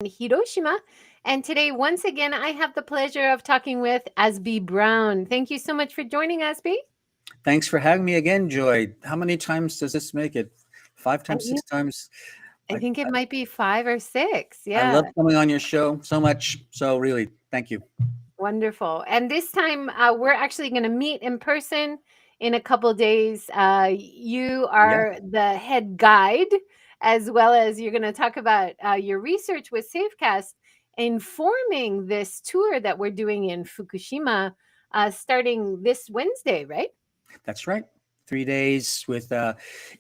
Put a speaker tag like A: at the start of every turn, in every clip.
A: Hiroshima. And today, once again, I have the pleasure of talking with Azby Brown. Thank you so much for joining, Azby.
B: Thanks for having me again, Joy. How many times does this make it? Five
A: I
B: times,
A: think,
B: six times?
A: I
B: I,
A: think it might be five or six.
B: I
A: Yeah,
B: love coming on your show so much. So really, thank you.
A: wonderful. And this time, we're actually going to meet in person in a couple days. You
B: Yeah,
A: are the head guide, as well as you're going to talk about your research with Safecast, informing this tour that we're doing in Fukushima starting this Wednesday, right?
B: that's right. 3 days with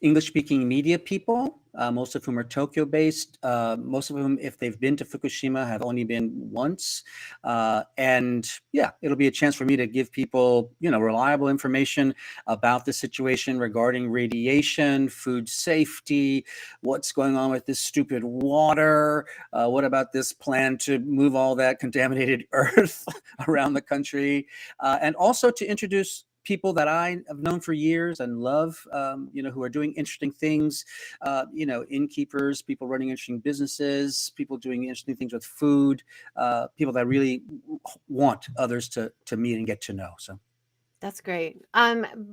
B: English-speaking media people, most of whom are Tokyo-based. Most of whom, if they've been to Fukushima, have only been once. And yeah, it'll be a chance for me to give people, reliable information about the situation regarding radiation, food safety, what's going on with this stupid water, what about this plan to move all that contaminated earth around the country, and also to introduce people that I have known for years and love, who are doing interesting things, innkeepers, people running interesting businesses, people doing interesting things with food, people that really want others to meet and get to know. So
A: That's great.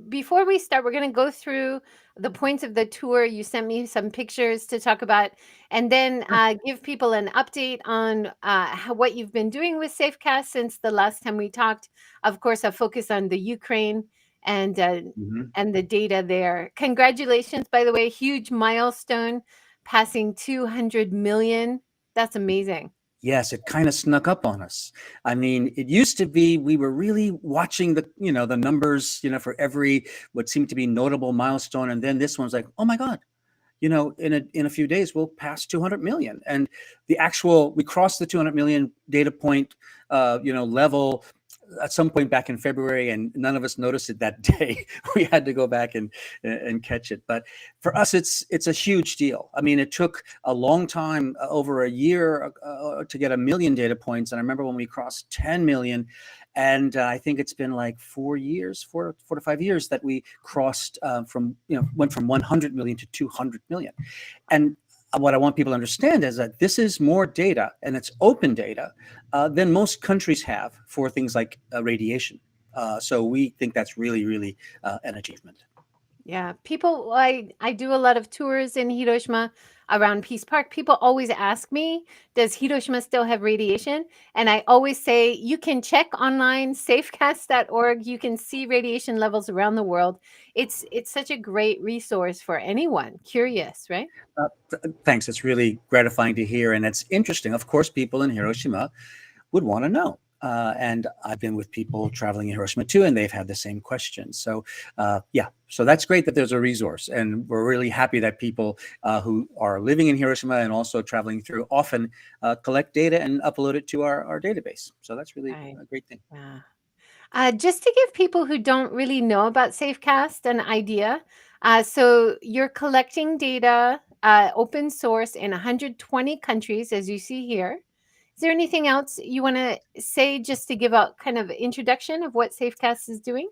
A: Before we start, we're going to go through the points of the tour. You sent me some pictures to talk about, and then give people an update on what you've been doing with Safecast since the last time we talked. Of course, a focus on the Ukraine and uh,
B: mhm.
A: and the data there. Congratulations, by the way, huge milestone, passing 200 million. That's amazing.
B: Yes, it kind of snuck up on us. I mean, it used to be we were really watching the numbers, for every what seemed to be notable milestone, and then this one's like, oh my God, in a few days we'll pass 200 million, and we crossed the 200 million data point, level at some point back in February, and none of us noticed it that day. We had to go back and catch it. But for us, it's a huge deal. I mean, it took a long time, over a year, to get a million data points. And I remember when we crossed 10 million, and I think it's been like 4 years, 4 to 5 years, that we crossed, went from 100 million to 200 million. And what I want people to understand is that this is more data, and it's open data, than most countries have for things like radiation. So we think that's really, really an achievement.
A: Yeah, people, I do a lot of tours in Hiroshima around Peace Park. People always ask me, does Hiroshima still have radiation? And I always say, you can check online, safecast.org. You can see radiation levels around the world. It's such a great resource for anyone curious, right?
B: Thanks. It's really gratifying to hear, and it's interesting. Of course, people in Hiroshima would want to know. And I've been with people traveling in Hiroshima too, and they've had the same questions. So, yeah, so that's great that there's a resource, and we're really happy that people who are living in Hiroshima and also traveling through often collect data and upload it to our database. So that's really
A: Right.
B: a great thing.
A: Yeah. Just to give people who don't really know about Safecast an idea, so you're collecting data, open source in 120 countries, as you see here. Is there anything else you want to say just to give a kind of introduction of what Safecast is doing?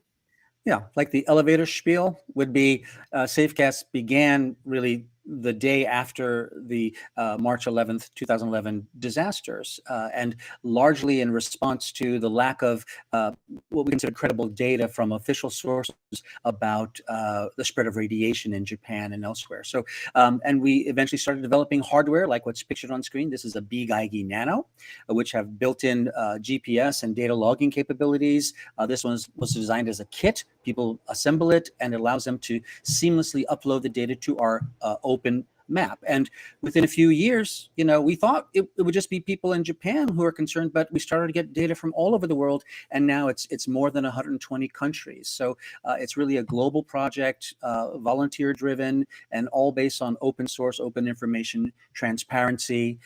B: Yeah, like the elevator spiel would be, Safecast began really the day after the March 11th, 2011 disasters, and largely in response to the lack of what we consider credible data from official sources about the spread of radiation in Japan and elsewhere. So, and we eventually started developing hardware like what's pictured on screen. This is a Big Igi Nano, which have built-in GPS and data logging capabilities. This one was designed as a kit. People assemble it, and it allows them to seamlessly upload the data to our open map. And within a few years, we thought it would just be people in Japan who are concerned, but we started to get data from all over the world, and now it's more than 120 countries. So it's really a global project, volunteer driven, and all based on open source, open information, transparency.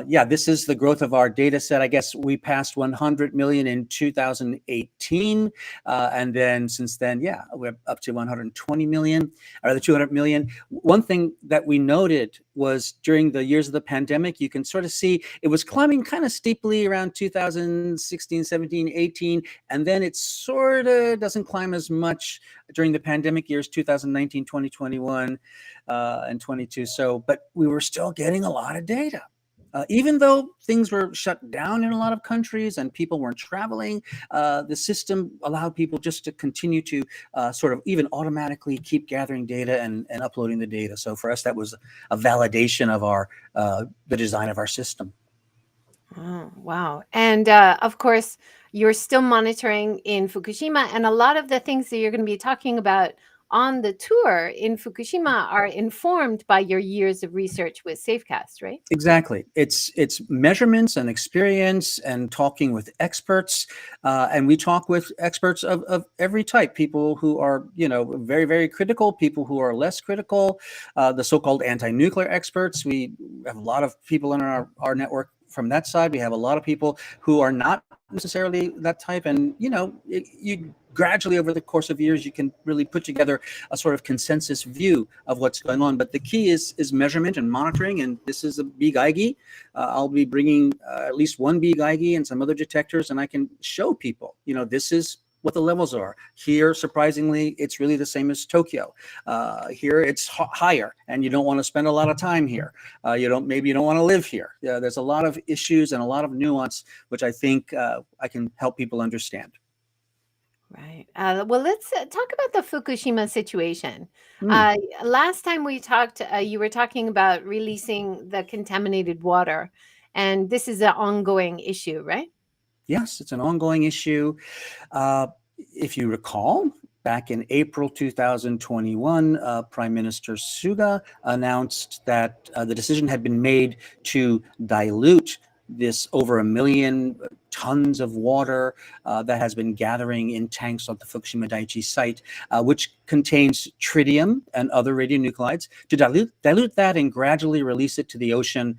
B: Yeah, this is the growth of our data set. I guess we passed 100 million in 2018, and then since then, yeah, we're up to 120 million, or the 200 million. One thing that we noted was during the years of the pandemic, you can sort of see it was climbing kind of steeply around 2016, 17, 18, and then it sort of doesn't climb as much during the pandemic years, 2019, 2021, and 22. So, but we were still getting a lot of data. Even though things were shut down in a lot of countries and people weren't traveling, the system allowed people just to continue to sort of even automatically keep gathering data and uploading the data. So for us, that was a validation of the design of our system.
A: Oh, wow. And of course, you're still monitoring in Fukushima, and a lot of the things that you're going to be talking about on the tour in Fukushima are informed by your years of research with Safecast, right?
B: Exactly. It's measurements and experience and talking with experts, and we talk with experts of every type. People who are very very critical, people who are less critical, the so-called anti-nuclear experts. We have a lot of people in our network from that side. We have a lot of people who are not necessarily that type, and you gradually over the course of years you can really put together a sort of consensus view of what's going on. But the key is measurement and monitoring, and this is a big Geigy. I'll be bringing at least one big Geigy and some other detectors, and I can show people, this is what the levels are. Here, surprisingly, it's really the same as Tokyo. Here, it's higher, and you don't want to spend a lot of time here. Maybe you don't want to live here. There's a lot of issues and a lot of nuance, which I think I can help people understand.
A: Right. Well, let's talk about the Fukushima situation.
B: Hmm.
A: Last time we talked, you were talking about releasing the contaminated water, and this is an ongoing issue, right?
B: Yes, it's an ongoing issue. Uh, if you recall, back in April 2021, Prime Minister Suga announced that the decision had been made to dilute this over 1 million tons of water that has been gathering in tanks at the Fukushima Daiichi site, which contains tritium and other radionuclides, to dilute that and gradually release it to the ocean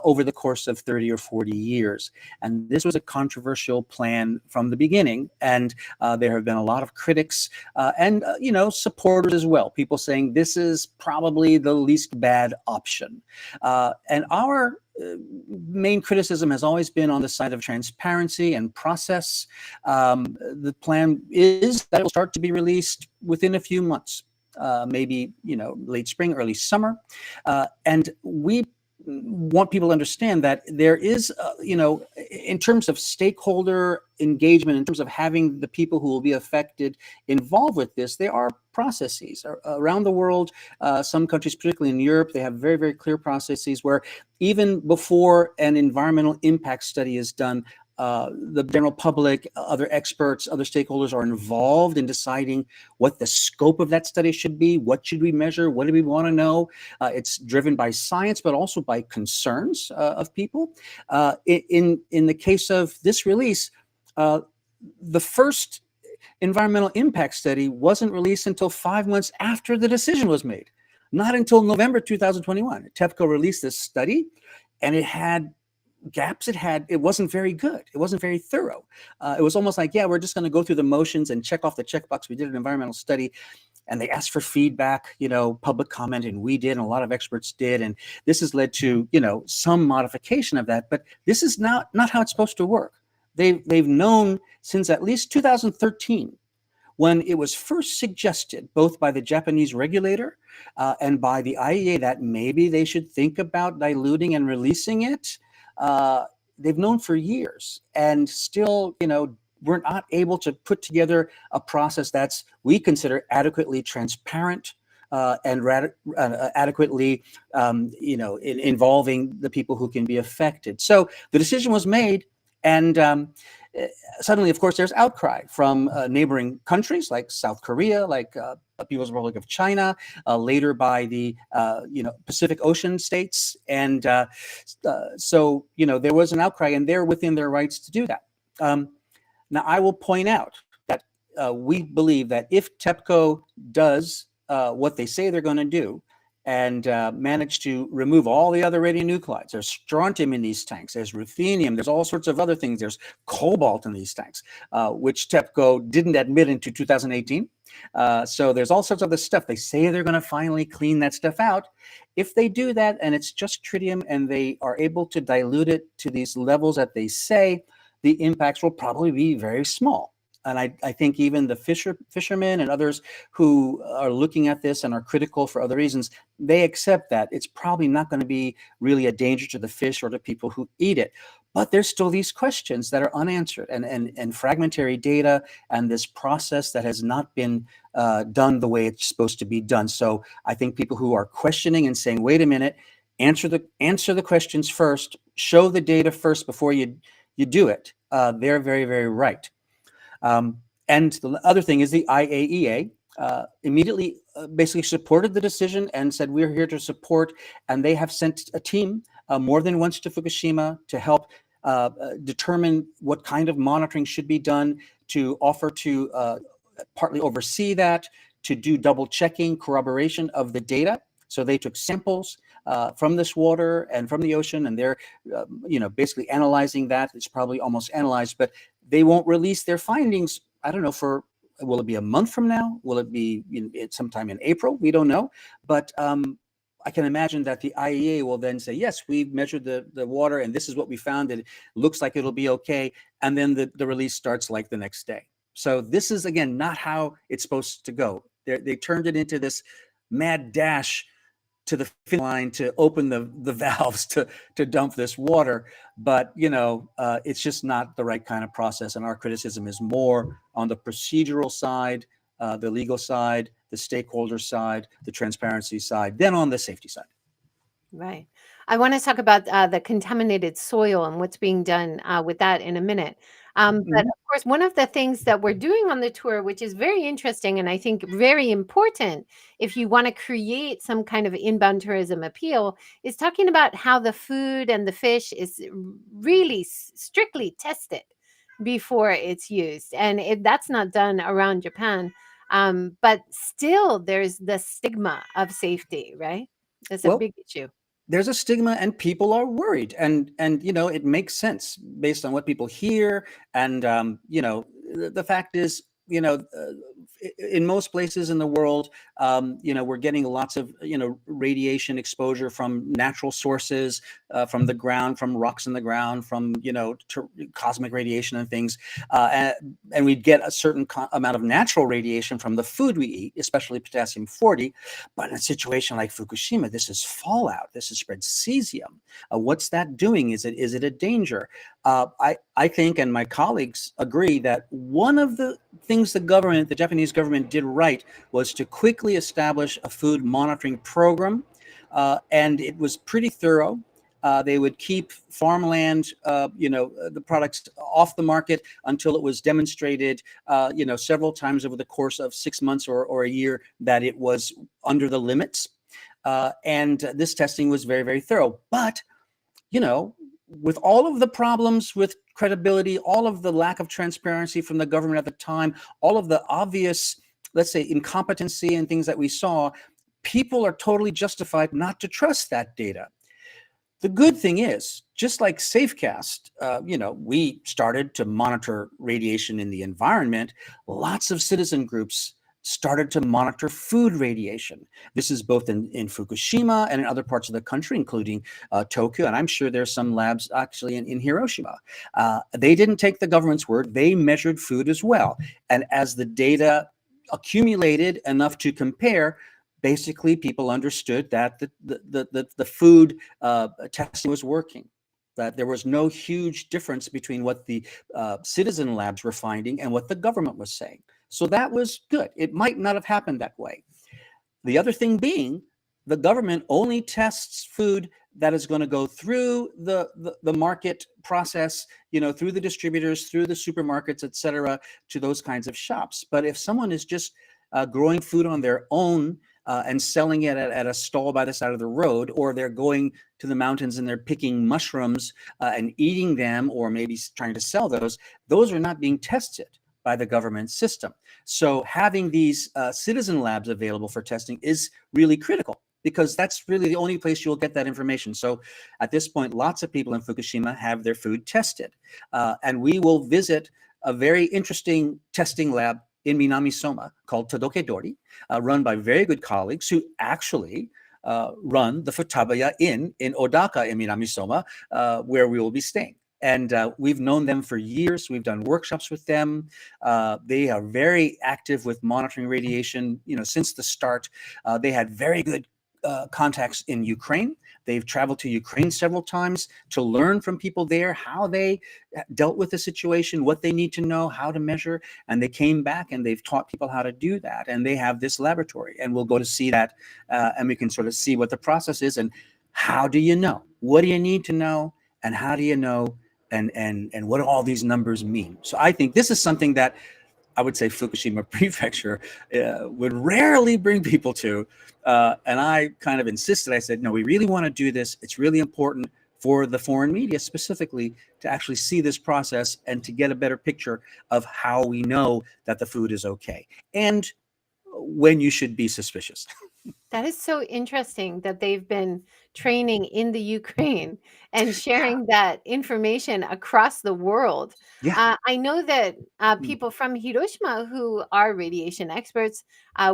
B: over the course of 30 or 40 years. And this was a controversial plan from the beginning, and there have been a lot of critics and supporters as well, people saying this is probably the least bad option. And our main criticism has always been on the side of transparency and process. The plan is that it will start to be released within a few months, maybe late spring, early summer, and we want people to understand that there is, in terms of stakeholder engagement, in terms of having the people who will be affected involved with this, there are processes around the world. Some countries, particularly in Europe, they have very, very clear processes where even before an environmental impact study is done, the general public, other experts, other stakeholders are involved in deciding what the scope of that study should be, what should we measure, what do we want to know. It's driven by science, but also by concerns of people. In the case of this release, the first environmental impact study wasn't released until 5 months after the decision was made. Not until November 2021. TEPCO released this study, and it had gaps. It wasn't very good. It wasn't very thorough. It was almost like, yeah, we're just going to go through the motions and check off the checkbox. We did an environmental study, and they asked for feedback, public comment, and we did, and a lot of experts did, and this has led to, some modification of that. But this is not how it's supposed to work. They've known since at least 2013, when it was first suggested, both by the Japanese regulator and by the IEA, that maybe they should think about diluting and releasing it. They've known for years, and still, we're not able to put together a process that's, we consider, adequately transparent and adequately, involving the people who can be affected. So the decision was made, and suddenly, of course, there's outcry from neighboring countries like South Korea, like People's Republic of China, later by the Pacific Ocean states, and so there was an outcry, and they're within their rights to do that. Now, I will point out that we believe that if TEPCO does what they say they're going to do, and manage to remove all the other radionuclides. There's strontium in these tanks. There's ruthenium. There's all sorts of other things. There's cobalt in these tanks, which TEPCO didn't admit into 2018. So there's all sorts of other stuff. They say they're going to finally clean that stuff out. If they do that, and it's just tritium, and they are able to dilute it to these levels that they say, the impacts will probably be very small. And I think even the fishermen and others who are looking at this and are critical for other reasons, they accept that it's probably not going to be really a danger to the fish or to people who eat it. But there's still these questions that are unanswered, and fragmentary data and this process that has not been done the way it's supposed to be done. So I think people who are questioning and saying, wait a minute, answer the questions first, show the data first before you do it. They're very, very right. And the other thing is the IAEA immediately basically supported the decision and said, we're here to support. And they have sent a team more than once to Fukushima to help determine what kind of monitoring should be done, to offer to partly oversee that, to do double checking, corroboration of the data. So they took samples from this water and from the ocean, and they're basically analyzing that. It's probably almost analyzed, but they won't release their findings, I don't know, will it be a month from now? Will it be sometime in April? We don't know. But I can imagine that the IEA will then say, yes, we've measured the water and this is what we found. It looks like it'll be okay. And then the release starts like the next day. So this is, again, not how it's supposed to go. They turned it into this mad dash to the finish line to open the valves to dump this water. But, it's just not the right kind of process. And our criticism is more on the procedural side, the legal side, the stakeholder side, the transparency side, than on the safety side.
A: Right. I want to talk about the contaminated soil and what's being done with that in a minute. But of course, one of the things that we're doing on the tour, which is very interesting and I think very important if you want to create some kind of inbound tourism appeal, is talking about how the food and the fish is really strictly tested before it's used. And that's not done around Japan. But still, there's the stigma of safety, right? That's a big issue.
B: There's a stigma and people are worried, and it makes sense based on what people hear. And the fact is, in most places in the world, we're getting lots of radiation exposure from natural sources, from the ground, from rocks in the ground, from cosmic radiation and things, and we get a certain amount of natural radiation from the food we eat, especially potassium-40. But in a situation like Fukushima, this is fallout. This is spread cesium. What's that doing? Is it a danger? I think, and my colleagues agree, that one of the things the Japanese government did right was to quickly establish a food monitoring program, and it was pretty thorough. They would keep farmland, the products off the market until it was demonstrated, several times over the course of 6 months or a year that it was under the limits. And this testing was very, very thorough. But, with all of the problems with credibility, all of the lack of transparency from the government at the time, all of the obvious, let's say, incompetency and things that we saw, people are totally justified not to trust that data. The good thing is, just like Safecast, we started to monitor radiation in the environment. Lots of citizen groups started to monitor food radiation. This is both in Fukushima and in other parts of the country, including Tokyo, and I'm sure there's some labs actually in Hiroshima. They didn't take the government's word. They measured food as well. And as the data accumulated enough to compare, basically people understood that the food testing was working, that there was no huge difference between what the citizen labs were finding and what the government was saying. So that was good. It might not have happened that way. The other thing being, the government only tests food that is going to go through the market process, through the distributors, through the supermarkets, et cetera, to those kinds of shops. But if someone is just growing food on their own and selling it at a stall by the side of the road, or they're going to the mountains and they're picking mushrooms and eating them, or maybe trying to sell those are not being tested by the government system. So having these citizen labs available for testing is really critical, because that's really the only place you'll get that information. So at this point, lots of people in Fukushima have their food tested. And we will visit a very interesting testing lab in Minamisoma called Todokedori, run by very good colleagues who actually run the Futaba Inn in Odaka in Minamisoma, where we will be staying. And we've known them for years. We've done workshops with them. They are very active with monitoring radiation, since the start. They had very good contacts in Ukraine. They've traveled to Ukraine several times to learn from people there how they dealt with the situation, what they need to know, how to measure. And they came back and they've taught people how to do that. And they have this laboratory, and we'll go to see that, and we can sort of see what the process is and how do you know? What do you need to know? And how do you know? And what do all these numbers mean? So I think this is something that I would say Fukushima Prefecture would rarely bring people to. And I kind of insisted. I said, no, we really want to do this. It's really important for the foreign media specifically to actually see this process and to get a better picture of how we know that the food is okay and when you should be suspicious.
A: That is so interesting that they've been training in the Ukraine and
B: Yeah.
A: sharing that information across the world.
B: Yeah.
A: I know that
B: Mm.
A: people from Hiroshima who are radiation experts,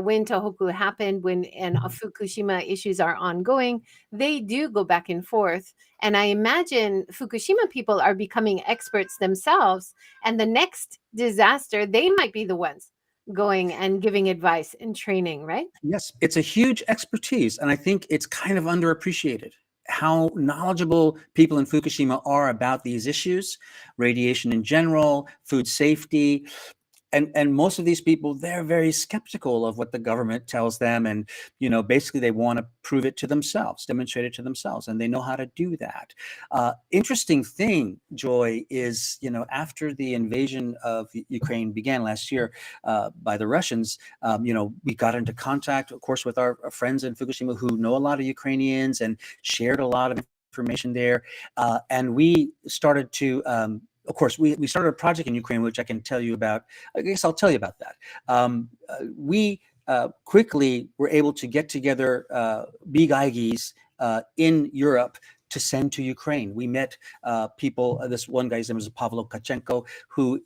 A: when Tohoku happened, when and Fukushima issues are ongoing, they do go back and forth. And I imagine Fukushima people are becoming experts themselves. And the next disaster, they might be the ones going and giving advice and training, right?
B: Yes, it's a huge expertise, and I think it's kind of underappreciated how knowledgeable people in Fukushima are about these issues, radiation in general, food safety, and most of these people, they're very skeptical of what the government tells them, and basically they want to prove it to themselves, demonstrate it to themselves, and they know how to do that. Interesting thing, Joy, is after the invasion of Ukraine began last year by the Russians, we got into contact, of course, with our friends in Fukushima who know a lot of Ukrainians and shared a lot of information there, and we started to of course, we started a project in Ukraine, which I can tell you about. I guess I'll tell you about that. We quickly were able to get together bigaigis in Europe to send to Ukraine. We met people. This one guy's name was Pavlo Kachenko, who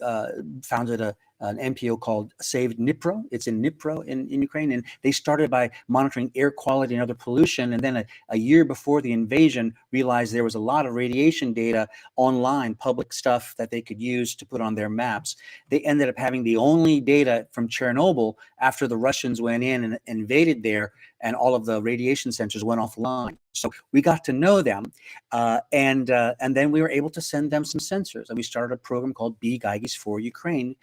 B: founded an NPO called Saved Dnipro. It's in Dnipro in Ukraine. And they started by monitoring air quality and other pollution. And then a year before the invasion, realized there was a lot of radiation data online, public stuff that they could use to put on their maps. They ended up having the only data from Chernobyl after the Russians went in and invaded there, and all of the radiation sensors went offline. So we got to know them, and then we were able to send them some sensors. And we started a program called bigaigis for Ukraine.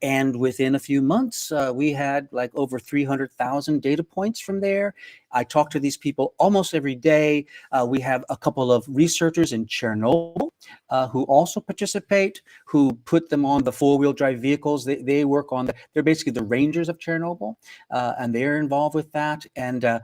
B: And within a few months, we had like over 300,000 data points from there. I talk to these people almost every day. We have a couple of researchers in Chernobyl who also participate, who put them on the four-wheel drive vehicles. They work on they're basically the rangers of Chernobyl, and they're involved with that. And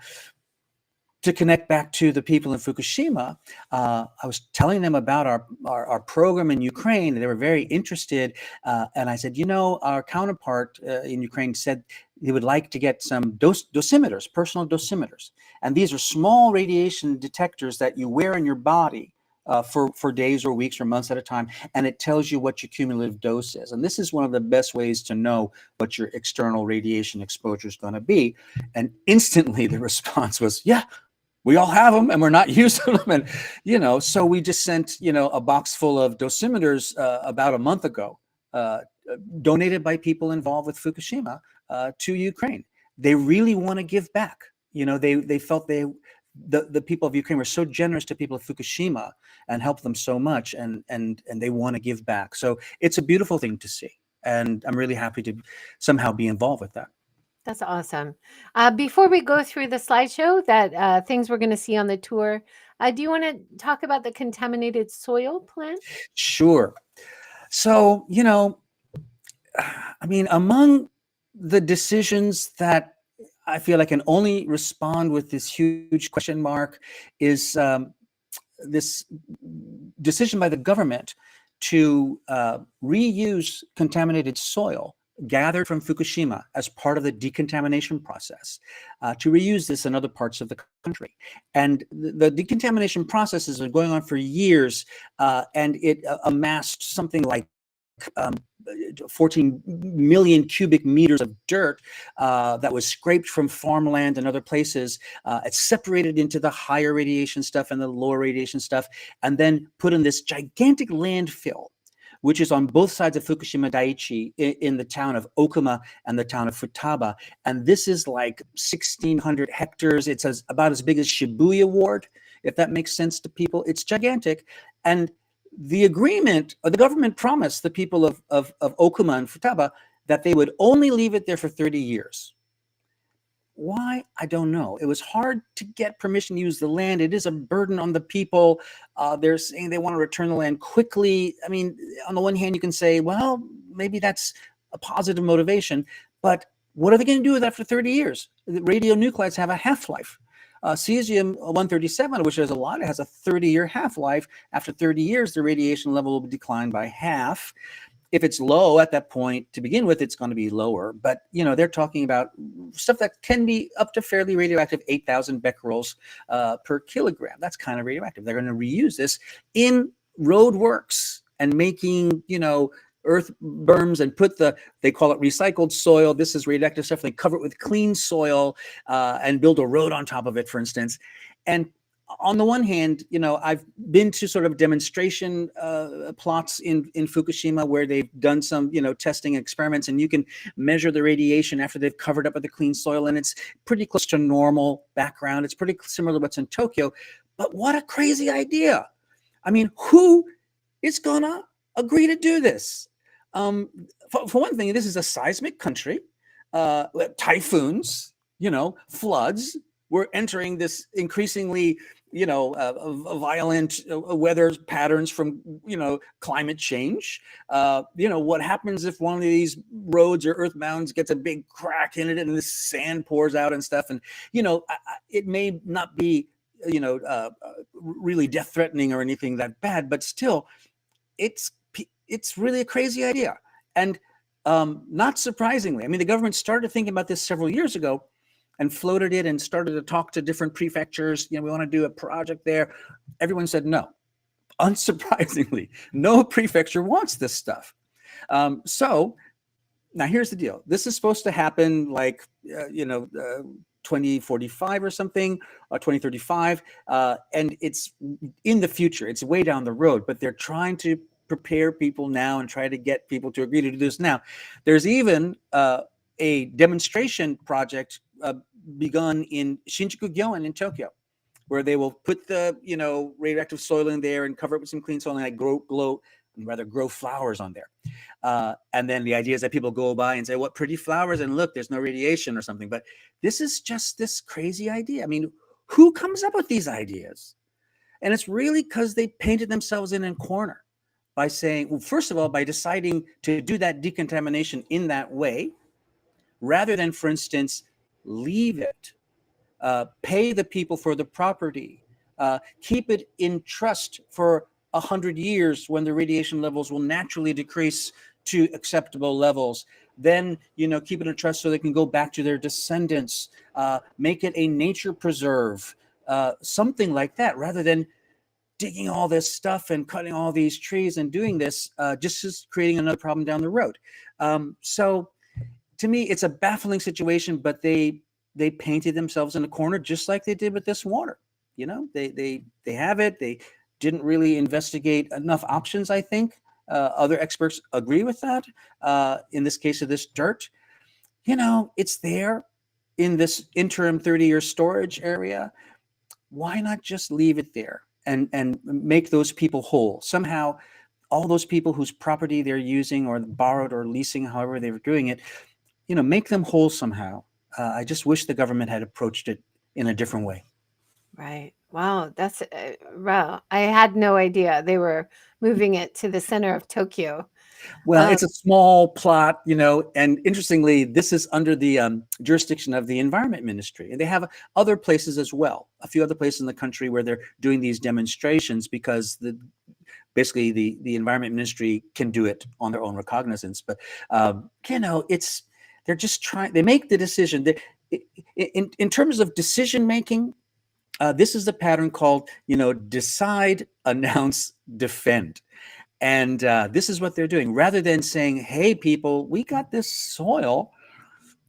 B: to connect back to the people in Fukushima, I was telling them about our program in Ukraine, and they were very interested. And I said, our counterpart in Ukraine said he would like to get some dosimeters, personal dosimeters. And these are small radiation detectors that you wear in your body for days or weeks or months at a time, and it tells you what your cumulative dose is. And this is one of the best ways to know what your external radiation exposure is going to be. And instantly the response was, yeah, we all have them and we're not using them. And, so we just sent, a box full of dosimeters about a month ago, donated by people involved with Fukushima to Ukraine. They really want to give back. They felt the people of Ukraine were so generous to people of Fukushima and helped them so much, and they want to give back. So it's a beautiful thing to see. And I'm really happy to somehow be involved with that.
A: That's awesome. Before we go through the slideshow, that things we're going to see on the tour, do you want to talk about the contaminated soil plan?
B: Sure. So, among the decisions that I feel I can only respond with this huge question mark is this decision by the government to reuse contaminated soil gathered from Fukushima as part of the decontamination process, to reuse this in other parts of the country. And the decontamination processes are going on for years, and it amassed something like 14 million cubic meters of dirt that was scraped from farmland and other places. It's separated into the higher radiation stuff and the lower radiation stuff, and then put in this gigantic landfill, which is on both sides of Fukushima Daiichi in the town of Okuma and the town of Futaba. And this is like 1,600 hectares. It's about as big as Shibuya Ward, if that makes sense to people. It's gigantic. And the agreement, or the government promised the people of Okuma and Futaba that they would only leave it there for 30 years. Why? I don't know. It was hard to get permission to use the land. It is a burden on the people. They're saying they want to return the land quickly. I mean, on the one hand, you can say, well, maybe that's a positive motivation, but what are they going to do with that for 30 years? The radionuclides have a half-life. Cesium-137, which is a lot, it has a 30-year half-life. After 30 years, the radiation level will decline by half. If it's low at that point to begin with, it's going to be lower. But, they're talking about stuff that can be up to fairly radioactive, 8,000 becquerels per kilogram. That's kind of radioactive. They're going to reuse this in road works and making, earth berms and they call it recycled soil. This is radioactive stuff. They cover it with clean soil and build a road on top of it, for instance. And on the one hand, I've been to sort of demonstration plots in Fukushima where they've done some, testing experiments, and you can measure the radiation after they've covered up with the clean soil, and it's pretty close to normal background. It's pretty similar to what's in Tokyo. But what a crazy idea. I mean, who is gonna agree to do this? For one thing, this is a seismic country. Typhoons, floods. We're entering this increasingly violent weather patterns from, climate change. What happens if one of these roads or earth mounds gets a big crack in it and the sand pours out and stuff? And, it may not be, really death threatening or anything that bad, but still it's really a crazy idea. And not surprisingly, I mean, the government started thinking about this several years ago and floated it and started to talk to different prefectures. We want to do a project there. Everyone said no. Unsurprisingly, no prefecture wants this stuff. So now here's the deal. This is supposed to happen like, 2045 or something, 2035. And it's in the future. It's way down the road, but they're trying to prepare people now and try to get people to agree to do this now. There's even a demonstration project begun in Shinjuku-gyoen in Tokyo, where they will put the radioactive soil in there and cover it with some clean soil and grow flowers on there. And then the idea is that people go by and say, what pretty flowers, and look, there's no radiation or something. But this is just this crazy idea. I mean, who comes up with these ideas? And it's really because they painted themselves in a corner by saying, well, first of all, by deciding to do that decontamination in that way, rather than, for instance, leave it, pay the people for the property, keep it in trust for 100 years when the radiation levels will naturally decrease to acceptable levels. Then, keep it in trust so they can go back to their descendants, make it a nature preserve, something like that, rather than digging all this stuff and cutting all these trees and doing this, just creating another problem down the road. So to me, it's a baffling situation, but they painted themselves in a corner just like they did with this water. They have it. They didn't really investigate enough options, I think. Other experts agree with that. In this case of this dirt, it's there in this interim 30-year storage area. Why not just leave it there and make those people whole? Somehow, all those people whose property they're using or borrowed or leasing, however they were doing it, make them whole somehow. I just wish the government had approached it in a different way.
A: Right. Wow. That's wow. I had no idea they were moving it to the center of Tokyo.
B: Well, it's a small plot, and interestingly, this is under the jurisdiction of the Environment Ministry. And they have other places as well, a few other places in the country where they're doing these demonstrations because basically the Environment Ministry can do it on their own recognizance. But, they're just trying, they make the decision. In terms of decision making, this is the pattern called, decide, announce, defend. And this is what they're doing. Rather than saying, hey, people, we got this soil.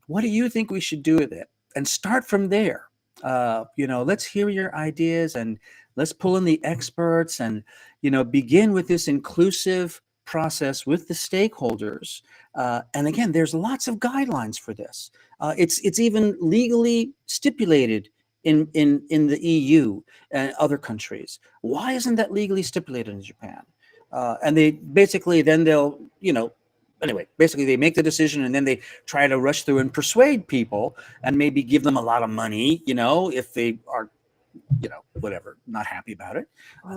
B: What do you think we should do with it? And start from there. Let's hear your ideas and let's pull in the experts and, begin with this inclusive process with the stakeholders. And again, there's lots of guidelines for this. It's even legally stipulated in the EU and other countries. Why isn't that legally stipulated in Japan? And they basically then they'll, anyway, basically they make the decision and then they try to rush through and persuade people and maybe give them a lot of money, if they are, whatever, not happy about it.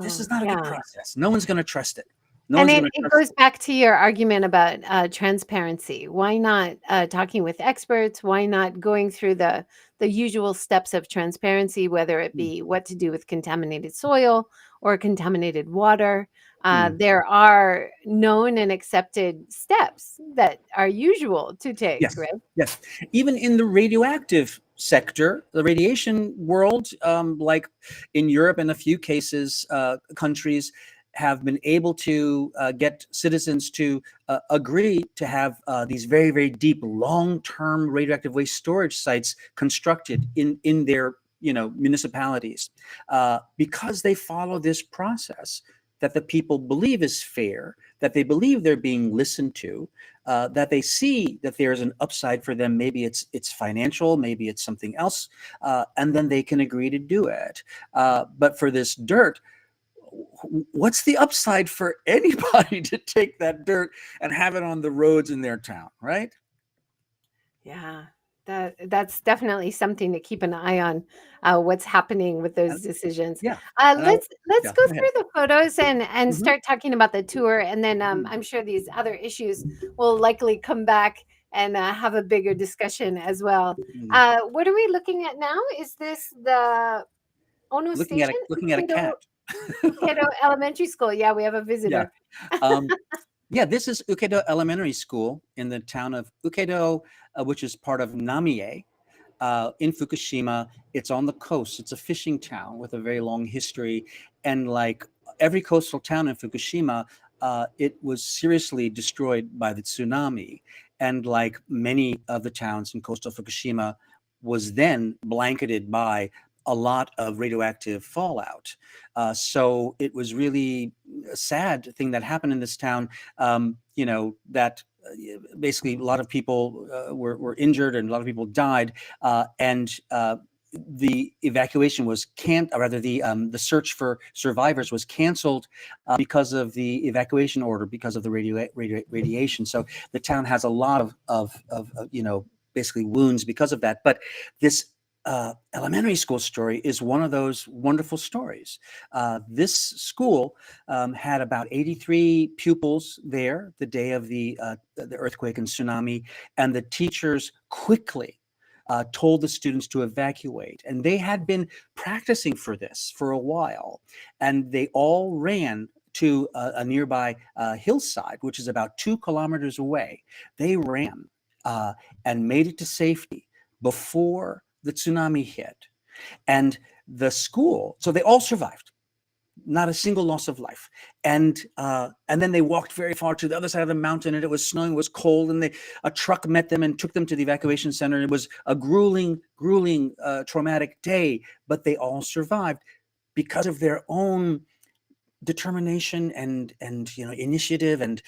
B: This is not a good process. No one's going to trust it. No
A: And
B: one's going to
A: it
B: trust
A: goes back to your argument about transparency. Why not talking with experts? Why not going through the usual steps of transparency, whether it be what to do with contaminated soil or contaminated water? There are known and accepted steps that are usual to take,
B: Yes,
A: right?
B: yes. Even in the radioactive sector, the radiation world, like in Europe, in a few cases, countries have been able to get citizens to agree to have these very, very deep, long-term radioactive waste storage sites constructed in their municipalities because they follow this process that the people believe is fair, that they believe they're being listened to, that they see that there's an upside for them. Maybe it's financial, maybe it's something else, and then they can agree to do it. But for this dirt, what's the upside for anybody to take that dirt and have it on the roads in their town, right?
A: Yeah, that's definitely something to keep an eye on, what's happening with those
B: And,
A: decisions.
B: yeah. And
A: Let's
B: yeah,
A: go
B: go ahead.
A: through the photos and
B: Mhm.
A: start talking about the tour, and then
B: Mm.
A: I'm sure these other issues will likely come back and have a bigger discussion as well.
B: Mm.
A: What are we looking at now? Is this the Ono
B: Looking at
A: Station,
B: a cat.
A: Ukedo Elementary School? Yeah, we have a
B: Yeah.
A: visitor.
B: Um, Yeah, this is Ukedo Elementary School in the town of Ukedo, which is part of Namie in Fukushima. It's on the coast. It's a fishing town with a very long history. And like every coastal town in Fukushima, it was seriously destroyed by the tsunami. And like many of the towns in coastal Fukushima, was then blanketed by a lot of radioactive fallout. So it was really a sad thing that happened in this town. That basically a lot of people were injured and a lot of people died, and the evacuation was the search for survivors was canceled because of the evacuation order because of the radiation. So the town has a lot of basically wounds because of that. But this elementary school story is one of those wonderful stories. This school had about 83 pupils there the day of the earthquake and tsunami, and the teachers quickly told the students to evacuate. And they had been practicing for this for a while, and they all ran to a nearby hillside, which is about 2 kilometers away. They ran and made it to safety before the tsunami hit. And the school, so they all survived, not a single loss of life. And then they walked very far to the other side of the mountain, and it was snowing, it was cold, and a truck met them and took them to the evacuation center. And it was a grueling, traumatic day, but they all survived because of their own determination and initiative and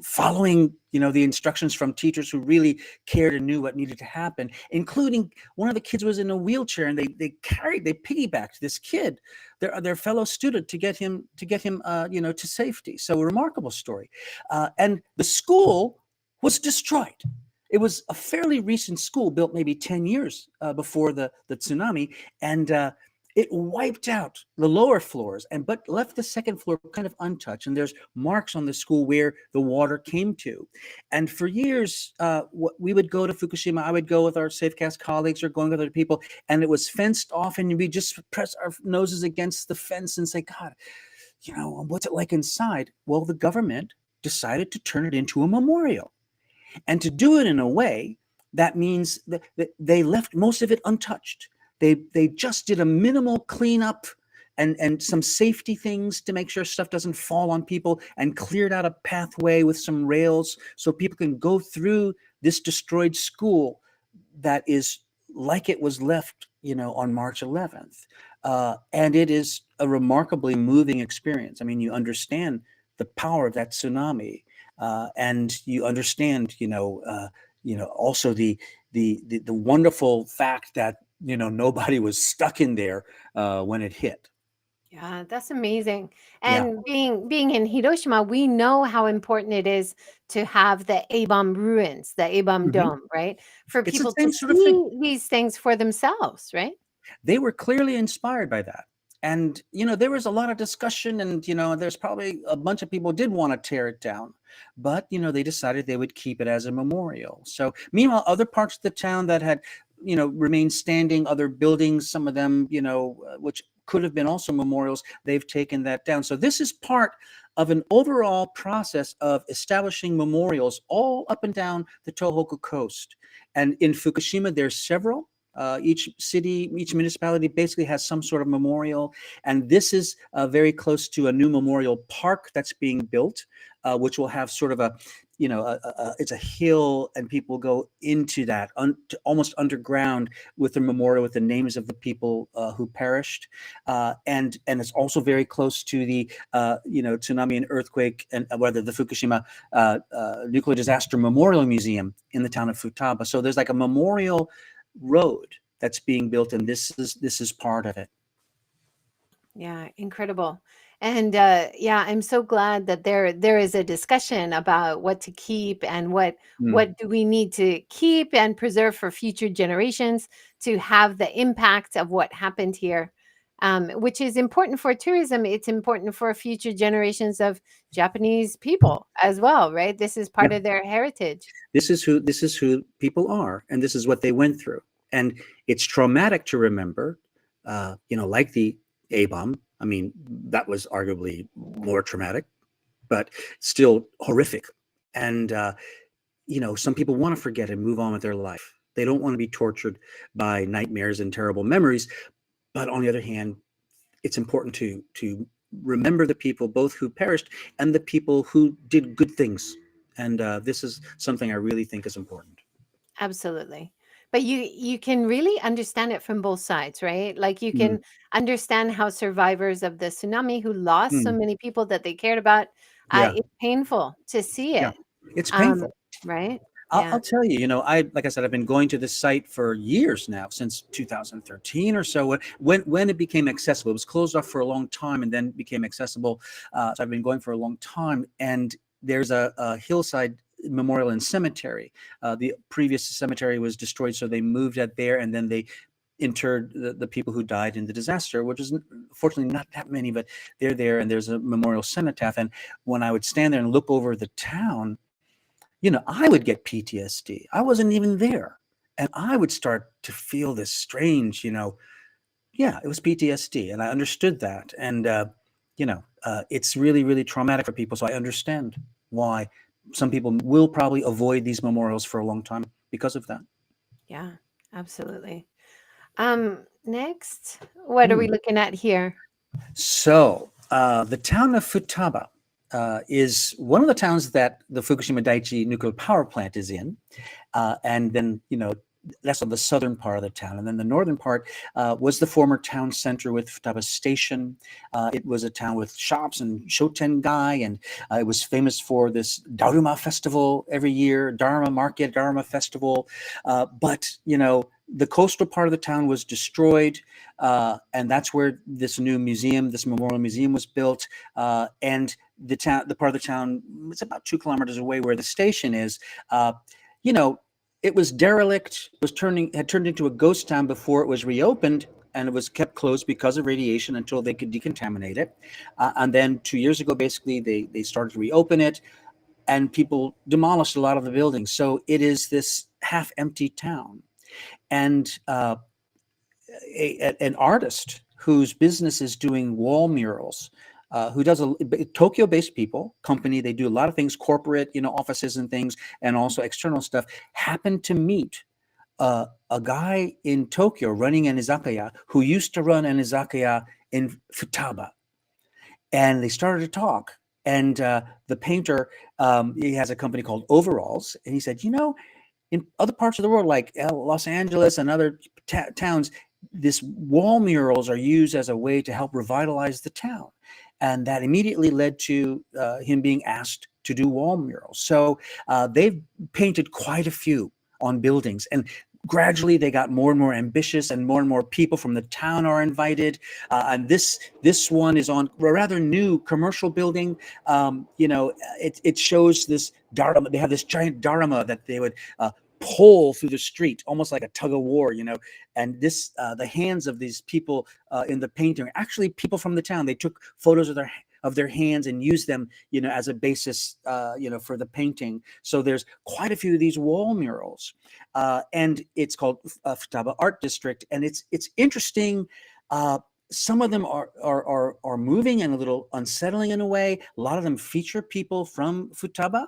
B: following the instructions from teachers who really cared and knew what needed to happen, including one of the kids was in a wheelchair, and they piggybacked this kid, their fellow student, to get him to safety. So a remarkable story. And the school was destroyed. It was a fairly recent school, built maybe 10 years before the tsunami, and it wiped out the lower floors but left the second floor kind of untouched. And there's marks on the school where the water came to. And for years, we would go to Fukushima. I would go with our Safecast colleagues or going with other people, and it was fenced off, and we just press our noses against the fence and say, God, what's it like inside? Well, the government decided to turn it into a memorial, and to do it in a way that means that they left most of it untouched. They just did a minimal cleanup and some safety things to make sure stuff doesn't fall on people, and cleared out a pathway with some rails so people can go through this destroyed school that is like it was left, on March 11th. And it is a remarkably moving experience. I mean, you understand the power of that tsunami, and you understand, also the wonderful fact that nobody was stuck in there when it hit.
A: Yeah, that's amazing.
B: Yeah.
A: And being in Hiroshima, we know how important it is to have the A-bomb ruins, the A-bomb
B: Mhm.
A: dome, right? For
B: It's the
A: people to
B: same sort of thing.
A: see these things for themselves, right?
B: They were clearly inspired by that. And, there was a lot of discussion, and, there's probably a bunch of people did want to tear it down, but, they decided they would keep it as a memorial. So meanwhile, other parts of the town that had, remained standing, other buildings, some of them, which could have been also memorials, they've taken that down. So this is part of an overall process of establishing memorials all up and down the Tohoku coast. And in Fukushima, there's several. Each city, each municipality basically has some sort of memorial. And this is very close to a new memorial park that's being built, which will have sort of it's a hill, and people go into that almost underground with the memorial with the names of the people who perished. And it's also very close to the, tsunami and earthquake, and whether the Fukushima nuclear disaster memorial museum in the town of Futaba. So there's like a memorial road that's being built, and this is part of it.
A: Yeah, incredible. And yeah, I'm so glad that there is a discussion about what to keep and
B: Mm.
A: what do we need to keep and preserve for future generations to have the impact of what happened here. Which is important for tourism. It's important for future generations of Japanese people as well, right? This is part
B: Yep.
A: of their heritage.
B: This is who people are, and this is what they went through. And it's traumatic to remember, like the A bomb. I mean, that was arguably more traumatic, but still horrific. And some people want to forget and move on with their life. They don't want to be tortured by nightmares and terrible memories. But on the other hand, it's important to remember the people both who perished and the people who did good things. And this is something I really think is important.
A: Absolutely. But you can really understand it from both sides, right? Like you
B: Mm,
A: can understand how survivors of the tsunami who lost so
B: mm,
A: many people that they cared about,
B: yeah,
A: it's painful to see
B: yeah,
A: it.
B: it's
A: Um,
B: painful.
A: right?
B: I'll,
A: Yeah.
B: I'll tell you, like I said, I've been going to this site for years now, since 2013 or so. When it became accessible, it was closed off for a long time and then became accessible. So I've been going for a long time. And there's a hillside memorial and cemetery. The previous cemetery was destroyed, so they moved it there, and then they interred the people who died in the disaster, which is fortunately not that many, but they're there, and there's a memorial cenotaph. And when I would stand there and look over the town, I would get PTSD. I wasn't even there. And I would start to feel this strange, yeah, it was PTSD. And I understood that. And, it's really, really traumatic for people. So I understand why some people will probably avoid these memorials for a long time because of that.
A: Yeah, absolutely. Next, what are
B: Hmm.
A: we looking at here?
B: So the town of Futaba is one of the towns that the Fukushima Daiichi nuclear power plant is in. And then, that's on the southern part of the town. And then the northern part was the former town center with Futaba Station. It was a town with shops and shotengai, and it was famous for this Dharma festival every year, Dharma market, Dharma festival. But, the coastal part of the town was destroyed, and that's where this new museum, this memorial museum, was built. And the part of the town, it's about 2 kilometers away where the station is. You know, it was derelict, had turned into a ghost town before it was reopened, and it was kept closed because of radiation until they could decontaminate it. And then 2 years ago, basically, they started to reopen it, and people demolished a lot of the buildings. So it is this half-empty town. And an artist whose business is doing wall murals, who does Tokyo-based company. They do a lot of things, corporate, offices and things, and also external stuff. Happened to meet a guy in Tokyo running an izakaya who used to run an izakaya in Futaba. And they started to talk. And the painter, he has a company called Overalls. And he said, in other parts of the world, like Los Angeles and other towns, this wall murals are used as a way to help revitalize the town. And that immediately led to him being asked to do wall murals. So they've painted quite a few on buildings. And gradually they got more and more ambitious, and more people from the town are invited. And this one is on a rather new commercial building. It shows this dharma. They have this giant dharma that they would pull through the street, almost like a tug of war, and this the hands of these people in the painting are actually people from the town. They took photos of their hands and used them, as a basis, for the painting. So there's quite a few of these wall murals, and it's called Futaba Art District, and it's interesting. Some of them are moving and a little unsettling in a way. A lot of them feature people from Futaba.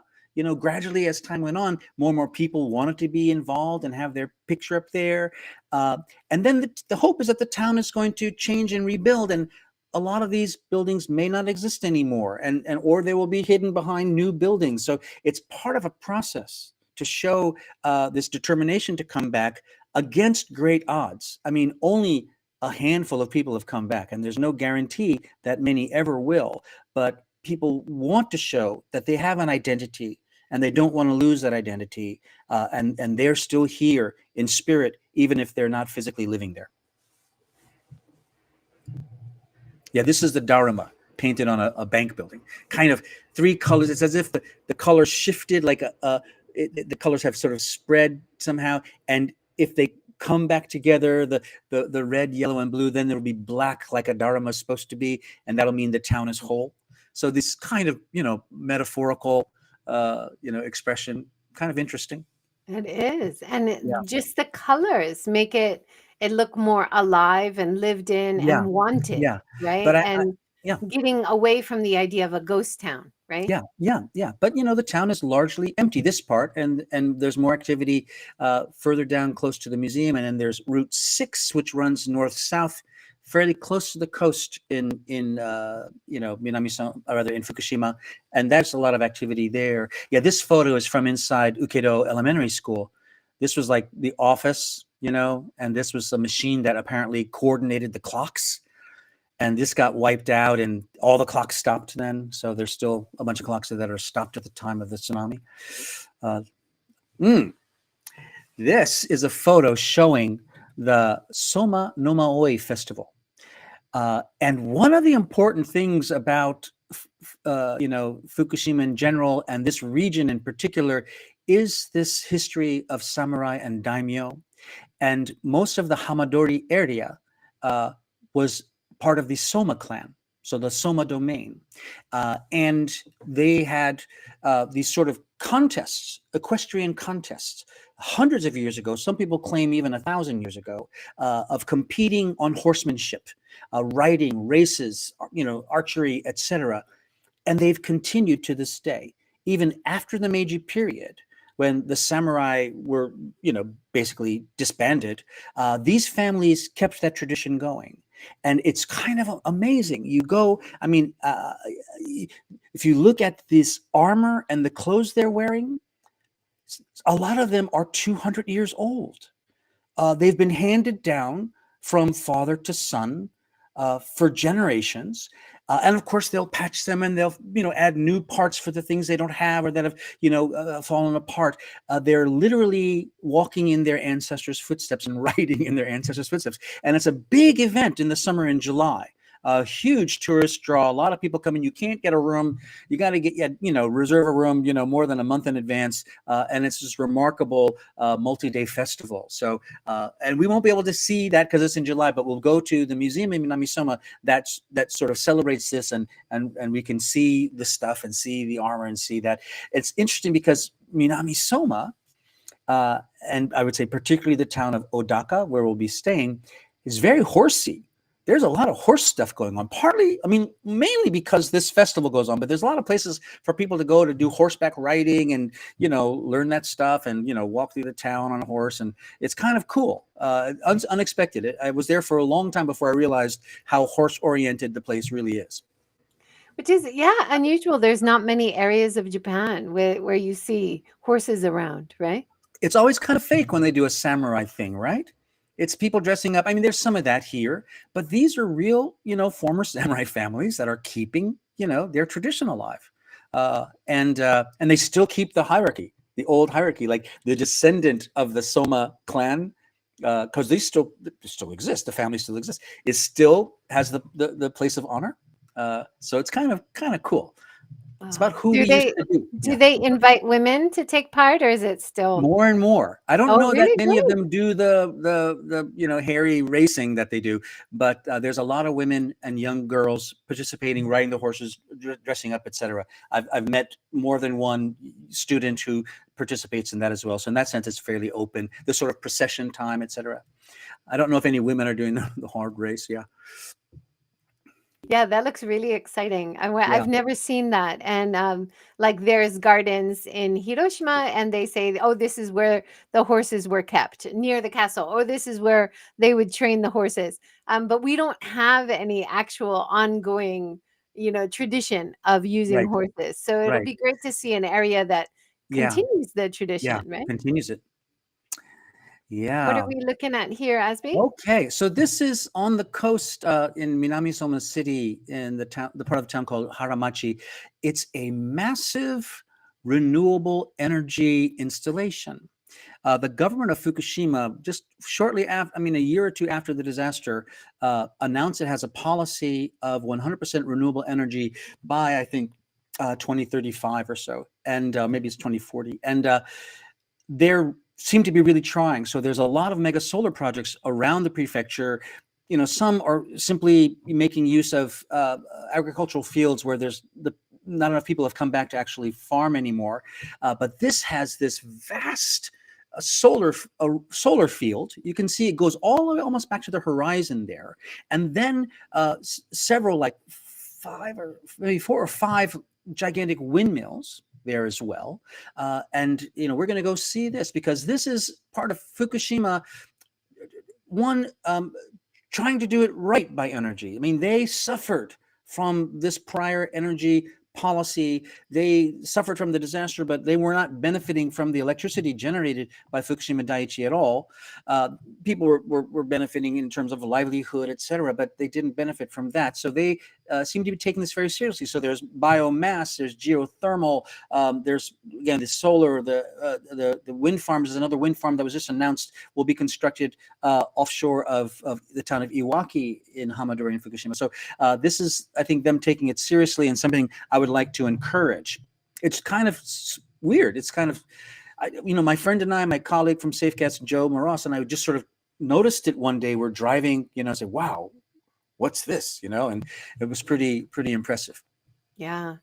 B: Gradually as time went on, more and more people wanted to be involved and have their picture up there. And then the hope is that the town is going to change and rebuild, and a lot of these buildings may not exist anymore, or they will be hidden behind new buildings. So it's part of a process to show this determination to come back against great odds. I mean, only a handful of people have come back, and there's no guarantee that many ever will. But people want to show that they have an identity, and they don't want to lose that identity, and they're still here in spirit, even if they're not physically living there. Yeah, this is the Dharma painted on a bank building. Kind of three colors. It's as if the colors shifted, like the colors have sort of spread somehow. And if they come back together, the red, yellow, and blue, then there'll be black, like a Dharma is supposed to be, and that'll mean the town is whole. So this kind of, metaphorical, expression, kind of interesting.
A: It is. And
B: Yeah.
A: just the colors make it look more alive and lived in
B: Yeah.
A: and wanted,
B: Yeah.
A: right?
B: But
A: And
B: yeah.
A: getting away from the idea of a ghost town, right?
B: Yeah. But the town is largely empty. This part, and there's more activity further down, close to the museum, and then there's Route 6, which runs north-south, fairly close to the coast in Minami, or rather in Fukushima, and that's a lot of activity there. Yeah, this photo is from inside Ukedo Elementary School. This was like the office, and this was a machine that apparently coordinated the clocks. And this got wiped out, and all the clocks stopped then. So there's still a bunch of clocks that are stopped at the time of the tsunami. This is a photo showing the Somanomaoi Festival. And one of the important things about Fukushima in general, and this region in particular, is this history of samurai and daimyo. And most of the Hamadori area was part of the Soma clan, so the Soma domain. And they had these sort of contests, equestrian contests, hundreds of years ago, some people claim even 1,000 years ago, of competing on horsemanship, riding, races, archery, etc. And they've continued to this day, even after the Meiji period, when the samurai were, basically disbanded. These families kept that tradition going. And it's kind of amazing. You go, if you look at this armor and the clothes they're wearing, a lot of them are 200 years old. They've been handed down from father to son for generations. And of course, they'll patch them, and they'll, add new parts for the things they don't have or that have, fallen apart. They're literally walking in their ancestors' footsteps and riding in their ancestors' footsteps. And it's a big event in the summer in July. A huge tourist draw. A lot of people come in. You can't get a room. You got to get, reserve a room, more than a month in advance. And it's this remarkable multi-day festival. So, and we won't be able to see that because it's in July, but we'll go to the museum in Minamisoma that sort of celebrates this, and we can see the stuff and see the armor and see that. It's interesting because Minamisoma, and I would say particularly the town of Odaka, where we'll be staying, is very horsey. there's a lot of horse stuff going on. Partly, I mean, mainly because this festival goes on, but there's a lot of places for people to go to do horseback riding and, learn that stuff and, walk through the town on a horse. And it's kind of cool, unexpected. I was there for a long time before I realized how horse oriented the place really is.
A: Which is, yeah, unusual. There's not many areas of Japan where you see horses around, right?
B: It's always kind of fake when they do a samurai thing, right? It's people dressing up. I mean, there's some of that here, but these are real, former samurai families that are keeping, their tradition alive, and they still keep the hierarchy, the old hierarchy, like the descendant of the Soma clan, because they still exist. The family still exists. It still has the place of honor. So it's kind of cool. It's about who
A: Do
B: we used
A: they
B: to be.
A: do they invite women to take part, or is it still?
B: More and more. I don't
A: Oh,
B: know that
A: really?
B: many of
A: Great.
B: them do the hairy racing that they do, but there's a lot of women and young girls participating, riding the horses, dressing up, etc. I've met more than one student who participates in that as well. So in that sense, it's fairly open. The sort of procession time, etc. I don't know if any women are doing the hard race. Yeah,
A: Yeah, that looks really exciting.
B: yeah,
A: I've never seen that. And like there's gardens in Hiroshima, and they say, oh, this is where the horses were kept near the castle, or this is where they would train the horses. But we don't have any actual ongoing, tradition of using
B: right,
A: horses. So it'll
B: right.
A: be great to see an area that
B: Yeah,
A: continues the
B: yeah.
A: tradition, right?
B: Continues it.
A: What are
B: Yeah.
A: we looking at here, Asby?
B: Okay, so this is on the coast in Minamisoma City, in the part of the town called Haramachi. It's a massive renewable energy installation. The government of Fukushima, just shortly after, I mean, a year or two after the disaster, announced it has a policy of 100% renewable energy by, I think, 2035 or so, and maybe it's 2040. And they're seem to be really trying. So there's a lot of mega solar projects around the prefecture. Some are simply making use of agricultural fields where not enough people have come back to actually farm anymore. But this has this vast solar field. You can see it goes all the way almost back to the horizon there, and then several, like five or maybe four or five gigantic windmills there as well. And we're going to go see this because this is part of Fukushima. One, trying to do it right by energy. I mean, they suffered from this prior energy policy. They suffered from the disaster, but they were not benefiting from the electricity generated by Fukushima Daiichi at all. People were benefiting in terms of livelihood, etc., but they didn't benefit from that. So they seem to be taking this very seriously. So there's biomass, there's geothermal, there's again the solar, the wind farms. Is another wind farm that was just announced will be constructed offshore of the town of Iwaki in Hamadori in Fukushima. So this is, I think, them taking it seriously and something I would like to encourage. It's kind of weird. It's kind of, my friend and I, my colleague from Safecast, Joe Moros, and I just sort of noticed it one day. We're driving, I said, wow, what's this? And it was pretty impressive.
A: Yeah.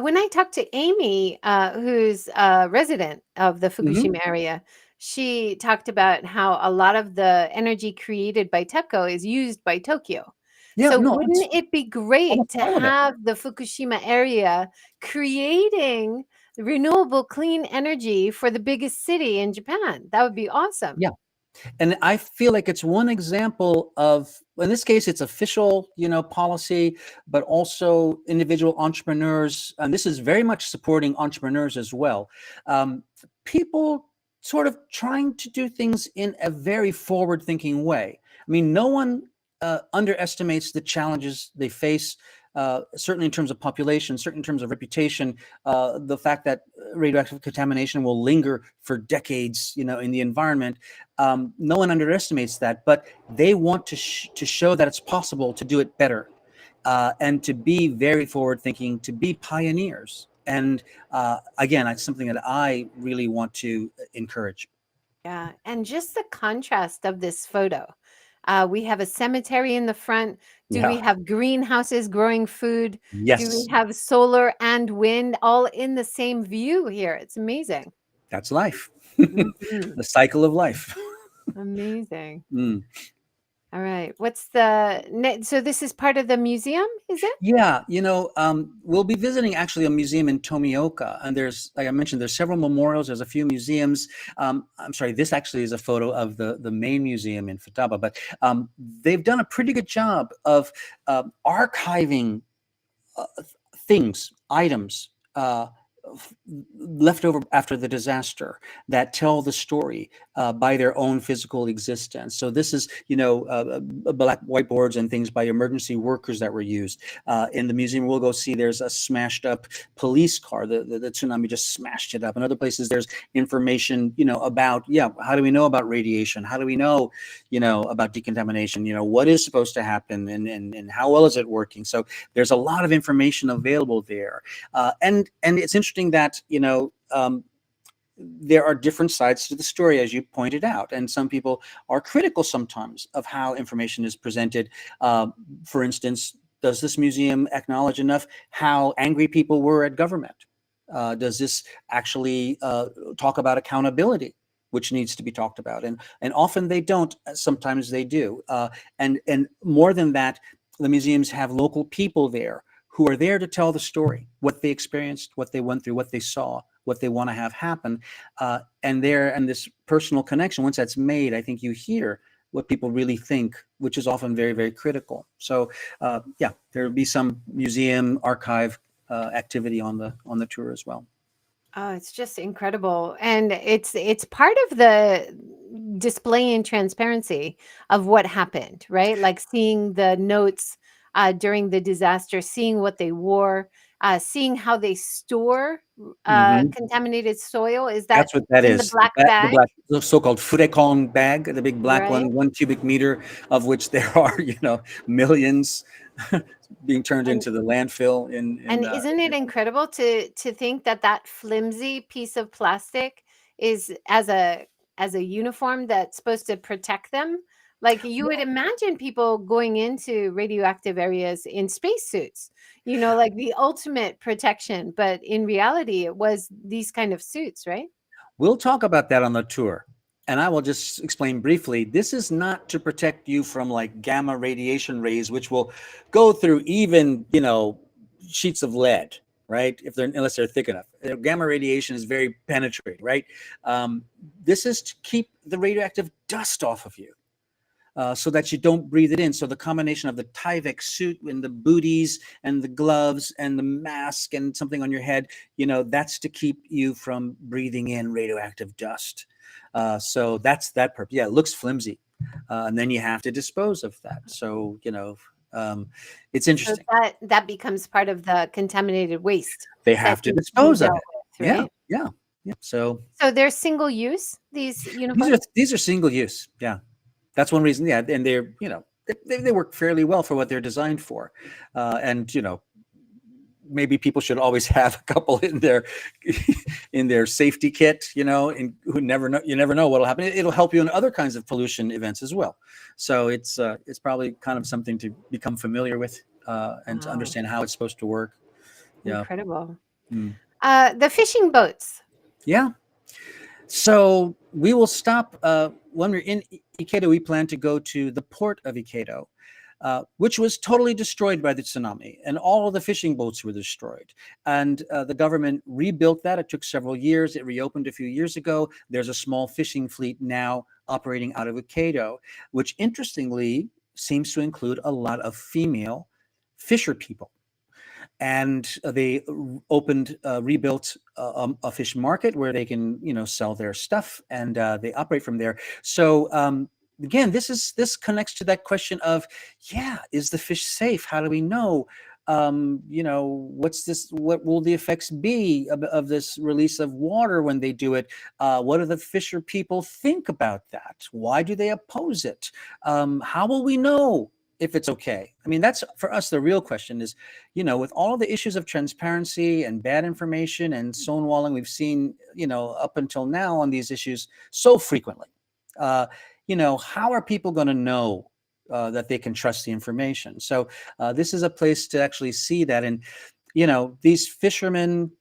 A: When I talked to Amy, who's a resident of the
B: Mm-hmm.
A: Fukushima area, she talked about how a lot of the energy created by TEPCO is used by Tokyo.
B: Yeah,
A: So
B: no,
A: wouldn't it be great
B: almost
A: to
B: all of it.
A: have the Fukushima area creating renewable clean energy for the biggest city in Japan? That would be awesome.
B: Yeah. And I feel like it's one example of, in this case, it's official, policy, but also individual entrepreneurs. And this is very much supporting entrepreneurs as well. People sort of trying to do things in a very forward-thinking way. I mean, no one underestimates the challenges they face. Certainly in terms of population, certainly in terms of reputation, the fact that radioactive contamination will linger for decades, in the environment. No one underestimates that, but they want to show that it's possible to do it better, and to be very forward-thinking, to be pioneers. And again, it's something that I really want to encourage.
A: Yeah, and just the contrast of this photo. We have a cemetery in the front. Do we
B: Yeah.
A: have greenhouses growing food? Do we
B: Yes,
A: have solar and wind all in the same view here? It's amazing.
B: that's life.
A: Mhm.
B: The cycle of life.
A: Amazing.
B: Mm.
A: All right. So this is part of the museum, is it?
B: Yeah, we'll be visiting actually a museum in Tomioka, and there's, like I mentioned, there's several memorials. There's a few museums. I'm sorry, this actually is a photo of the main museum in Futaba, but they've done a pretty good job of archiving uh, things, items left over after the disaster that tell the story by their own physical existence. So this is, black whiteboards and things by emergency workers that were used. In the museum, we'll go see there's a smashed up police car. The tsunami just smashed it up. In other places, there's information, about, how do we know about radiation? How do we know, about decontamination? What is supposed to happen and how well is it working? So there's a lot of information available there. And it's interesting that, there are different sides to the story, as you pointed out, and some people are critical sometimes of how information is presented. For instance, does this museum acknowledge enough how angry people were at government? Does this actually talk about accountability, which needs to be talked about? And often they don't. Sometimes they do. And more than that, the museums have local people there who are there to tell the story, what they experienced, what they went through, what they saw, what they want to have happen. And this personal connection, once that's made, I think you hear what people really think, which is often very, very critical. So there'll be some museum archive activity on the tour as well.
A: Oh, it's just incredible. And it's part of the display and transparency of what happened, right? Like seeing the notes during the disaster, seeing what they wore, seeing how they store
B: Mhm.
A: contaminated soil. Is that
B: That's what that
A: in the
B: is.
A: black
B: The
A: bag,
B: black, the so-called furekon bag, the big black
A: right?
B: one, 1 cubic meter, of which there are, millions being turned
A: And
B: into the landfill in
A: And isn't it incredible to think that that flimsy piece of plastic is as a uniform that's supposed to protect them? Like you would imagine people going into radioactive areas in spacesuits, like the ultimate protection. But in reality, it was these kind of suits, right?
B: We'll talk about that on the tour. And I will just explain briefly, this is not to protect you from like gamma radiation rays, which will go through even, sheets of lead, right? Unless they're thick enough. Gamma radiation is very penetrating, right? Um, this is to keep the radioactive dust off of you. So that you don't breathe it in. So the combination of the Tyvek suit and the booties and the gloves and the mask and something on your head, that's to keep you from breathing in radioactive dust. So that's that purpose. Yeah, it looks flimsy. And then you have to dispose of that. So, it's
A: So
B: interesting.
A: that becomes part of the contaminated waste
B: They
A: that
B: have to
A: needs to be
B: dispose of
A: dealt
B: it.
A: with,
B: Yeah,
A: right?
B: yeah, yeah. So
A: So they're single use, these
B: these are
A: uniforms?
B: these are single use. Yeah. That's one reason. Yeah, and they're they work fairly well for what they're designed for, and maybe people should always have a couple in their in their safety kit. And who never know, you never know what'll happen. It'll help you in other kinds of pollution events as well. So it's probably kind of something to become familiar with and to
A: Wow,
B: understand how it's supposed to work. Yeah.
A: incredible.
B: Mm.
A: The fishing boats.
B: Yeah. So we will stop when we're in Iketo. We plan to go to the port of Iketo, which was totally destroyed by the tsunami, and all of the fishing boats were destroyed. And the government rebuilt that. It took several years. It reopened a few years ago. There's a small fishing fleet now operating out of Iketo, which interestingly seems to include a lot of female fisher people. And they rebuilt a fish market where they can, sell their stuff, and they operate from there. So again, this connects to that question of, yeah, is the fish safe? How do we know? What's this? What will the effects be of this release of water when they do it? What do the fisher people think about that? Why do they oppose it? How will we know if it's okay? I mean, that's for us the real question is, with all of the issues of transparency and bad information and stonewalling we've seen, up until now on these issues so frequently, how are people going to know that they can trust the information? So this is a place to actually see that. And, these fishermen,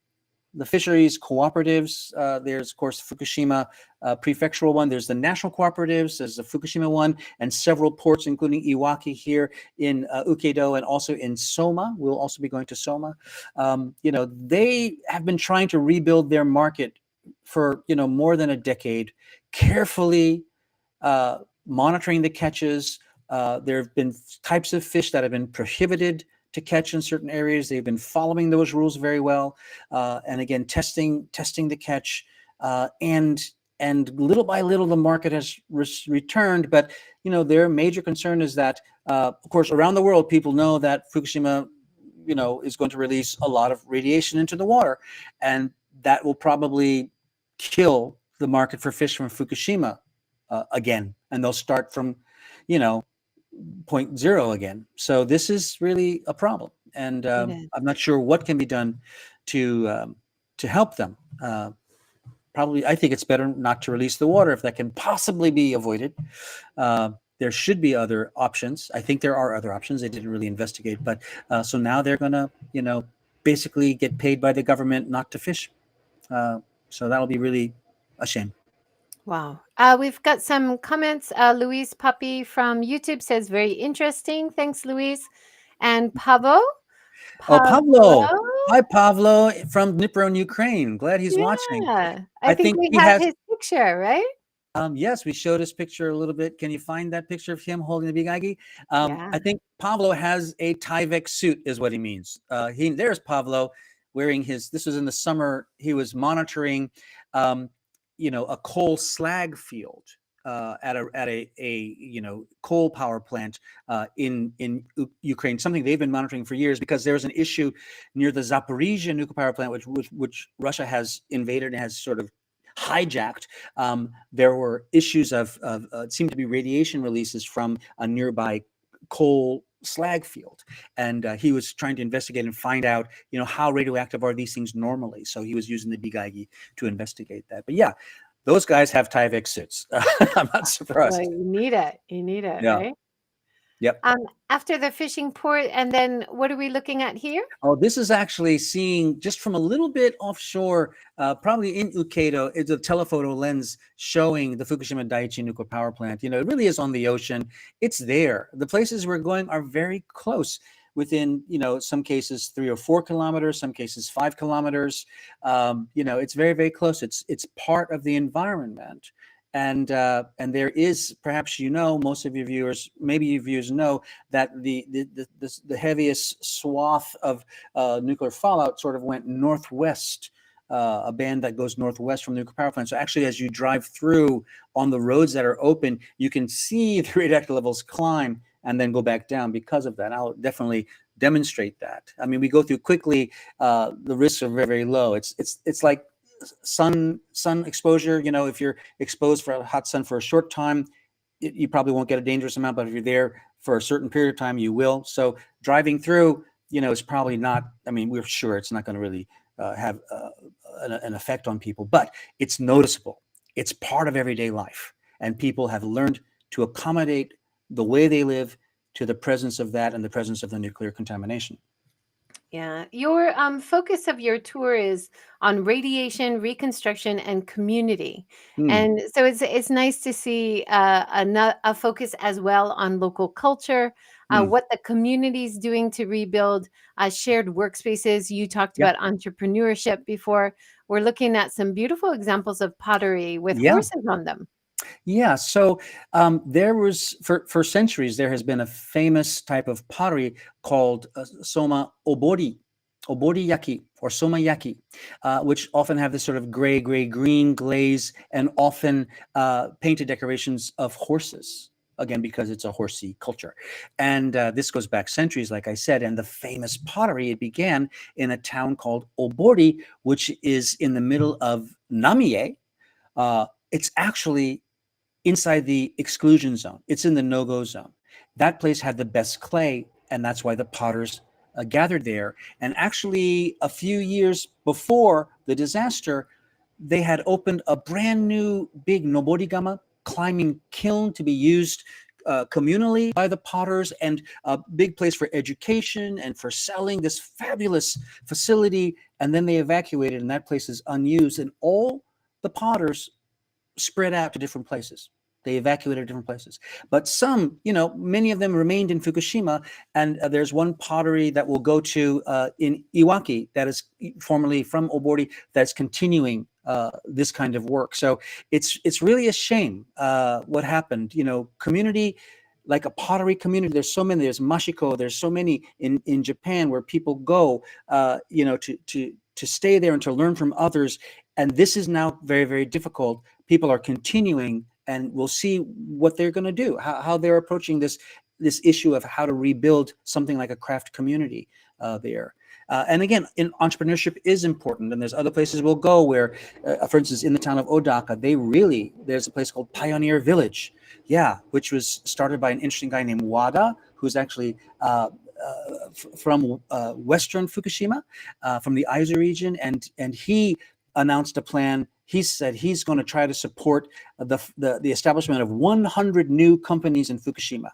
B: the fisheries cooperatives. There's, of course, Fukushima prefectural one. There's the national cooperatives. There's the Fukushima one, and several ports, including Iwaki here in Ukedo, and also in Soma. We'll also be going to Soma. They have been trying to rebuild their market for more than a decade, carefully monitoring the catches. There have been types of fish that have been prohibited to catch in certain areas. They've been following those rules very well, and again testing the catch, and little by little the market has returned. But their major concern is that, of course, around the world, people know that Fukushima, is going to release a lot of radiation into the water, and that will probably kill the market for fish from Fukushima again, and they'll start from, point zero again. So this is really a problem, and I'm not sure what can be done to help them. Probably, I think it's better not to release the water if that can possibly be avoided. There should be other options. I think there are other options. They didn't really investigate, but so now they're gonna, basically get paid by the government not to fish. So that'll be really a shame.
A: Wow. We've got some comments. Louise Puppy from YouTube says, very interesting. Thanks, Louise. And Pavo.
B: Oh, Pavlo. Hi, Pavlo from Dnipro in Ukraine. Glad he's watching.
A: Yeah.
B: I
A: I think
B: think
A: we
B: he
A: have
B: has.
A: his picture, right?
B: Yes, we showed his picture a little bit. Can you find that picture of him holding the bigagi?
A: Yeah.
B: I think Pavlo has a Tyvek suit, is what he means. There's Pavlo wearing his. This was in the summer. He was monitoring, a coal slag field at a coal power plant in Ukraine. Something they've been monitoring for years, because there's an issue near the Zaporizhia nuclear power plant, which Russia has invaded and has sort of hijacked. There were issues of it seemed to be radiation releases from a nearby coal slag field, and he was trying to investigate and find out, how radioactive are these things normally. So he was using the Bigaigi to investigate that. But yeah, those guys have Tyvek suits. I'm not surprised.
A: Well, you need it,
B: Yeah.
A: right?
B: Yep.
A: After the fishing port, and then what are we looking at here?
B: Oh, this is actually seeing just from a little bit offshore, probably in Ukedo. It's a telephoto lens showing the Fukushima Daiichi nuclear power plant. It really is on the ocean. It's there. The places we're going are very close, within, some cases 3 or 4 kilometers, some cases 5 kilometers. It's very, very close. It's part of the environment. And there is, perhaps most of your viewers, maybe your viewers know, that the heaviest swath of nuclear fallout sort of went northwest, a band that goes northwest from the nuclear power plant. So actually, as you drive through on the roads that are open, you can see the radioactive levels climb and then go back down because of that. I'll definitely demonstrate that. I mean, we go through quickly. The risks are very, very low. It's like sun exposure. If you're exposed for a hot sun for a short time, you probably won't get a dangerous amount, but if you're there for a certain period of time, you will. So driving through, is probably not, we're sure it's not going to really have an effect on people, but it's noticeable. It's part of everyday life, and people have learned to accommodate the way they live to the presence of that and the presence of the nuclear contamination.
A: Yeah, your focus of your tour is on radiation, reconstruction, and community, and so it's nice to see a focus as well on local culture, what the community is doing to rebuild shared workspaces. You talked
B: Yep.
A: about entrepreneurship before. We're looking at some beautiful examples of pottery with
B: Yeah.
A: horses on them.
B: Yeah, so there was, for centuries, there has been a famous type of pottery called Somanomaoi yaki or Soma yaki, which often have this sort of gray green glaze, and often painted decorations of horses. Again, because it's a horsey culture. And this goes back centuries, like I said. And the famous pottery, it began in a town called Obori, which is in the middle of Namie. It's actually inside the exclusion zone. It's in the no-go zone. That place had the best clay, and that's why the potters gathered there. And actually, a few years before the disaster, they had opened a brand new big noborigama climbing kiln to be used communally by the potters, and a big place for education and for selling, this fabulous facility. And then they evacuated, and that place is unused. And all the potters spread out to different places. They evacuated different places. But some, many of them remained in Fukushima. And there's one pottery that we'll go to in Iwaki that is formerly from Obori that's continuing this kind of work. So it's really a shame what happened. Community, like a pottery community, there's so many. There's Mashiko. There's so many in Japan where people go, to stay there and to learn from others. And this is now very, very difficult. People are continuing, and we'll see what they're going to do, how they're approaching this issue of how to rebuild something like a craft community there. And again, entrepreneurship is important. And there's other places we'll go where, for instance, in the town of Odaka, there's a place called Pioneer Village. Yeah, which was started by an interesting guy named Wada, who's actually from Western Fukushima, from the Aizu region. And he announced a plan. He said he's going to try to support the establishment of 100 new companies in Fukushima,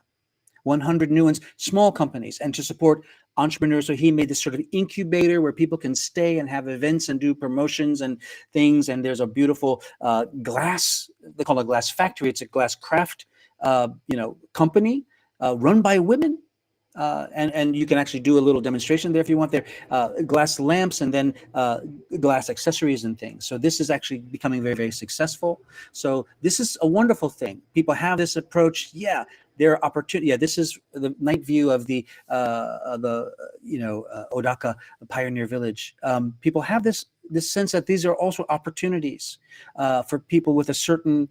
B: 100 new ones, small companies, and to support entrepreneurs. So he made this sort of incubator where people can stay and have events and do promotions and things. And there's a beautiful glass, they call it a glass factory. It's a glass craft, company run by women. And you can actually do a little demonstration there if you want. There, glass lamps and then glass accessories and things. So this is actually becoming very, very successful. So this is a wonderful thing. People have this approach. Yeah, there are opportunities. Yeah, this is the night view of the Odaka Pioneer Village. People have this sense that these are also opportunities for people with a certain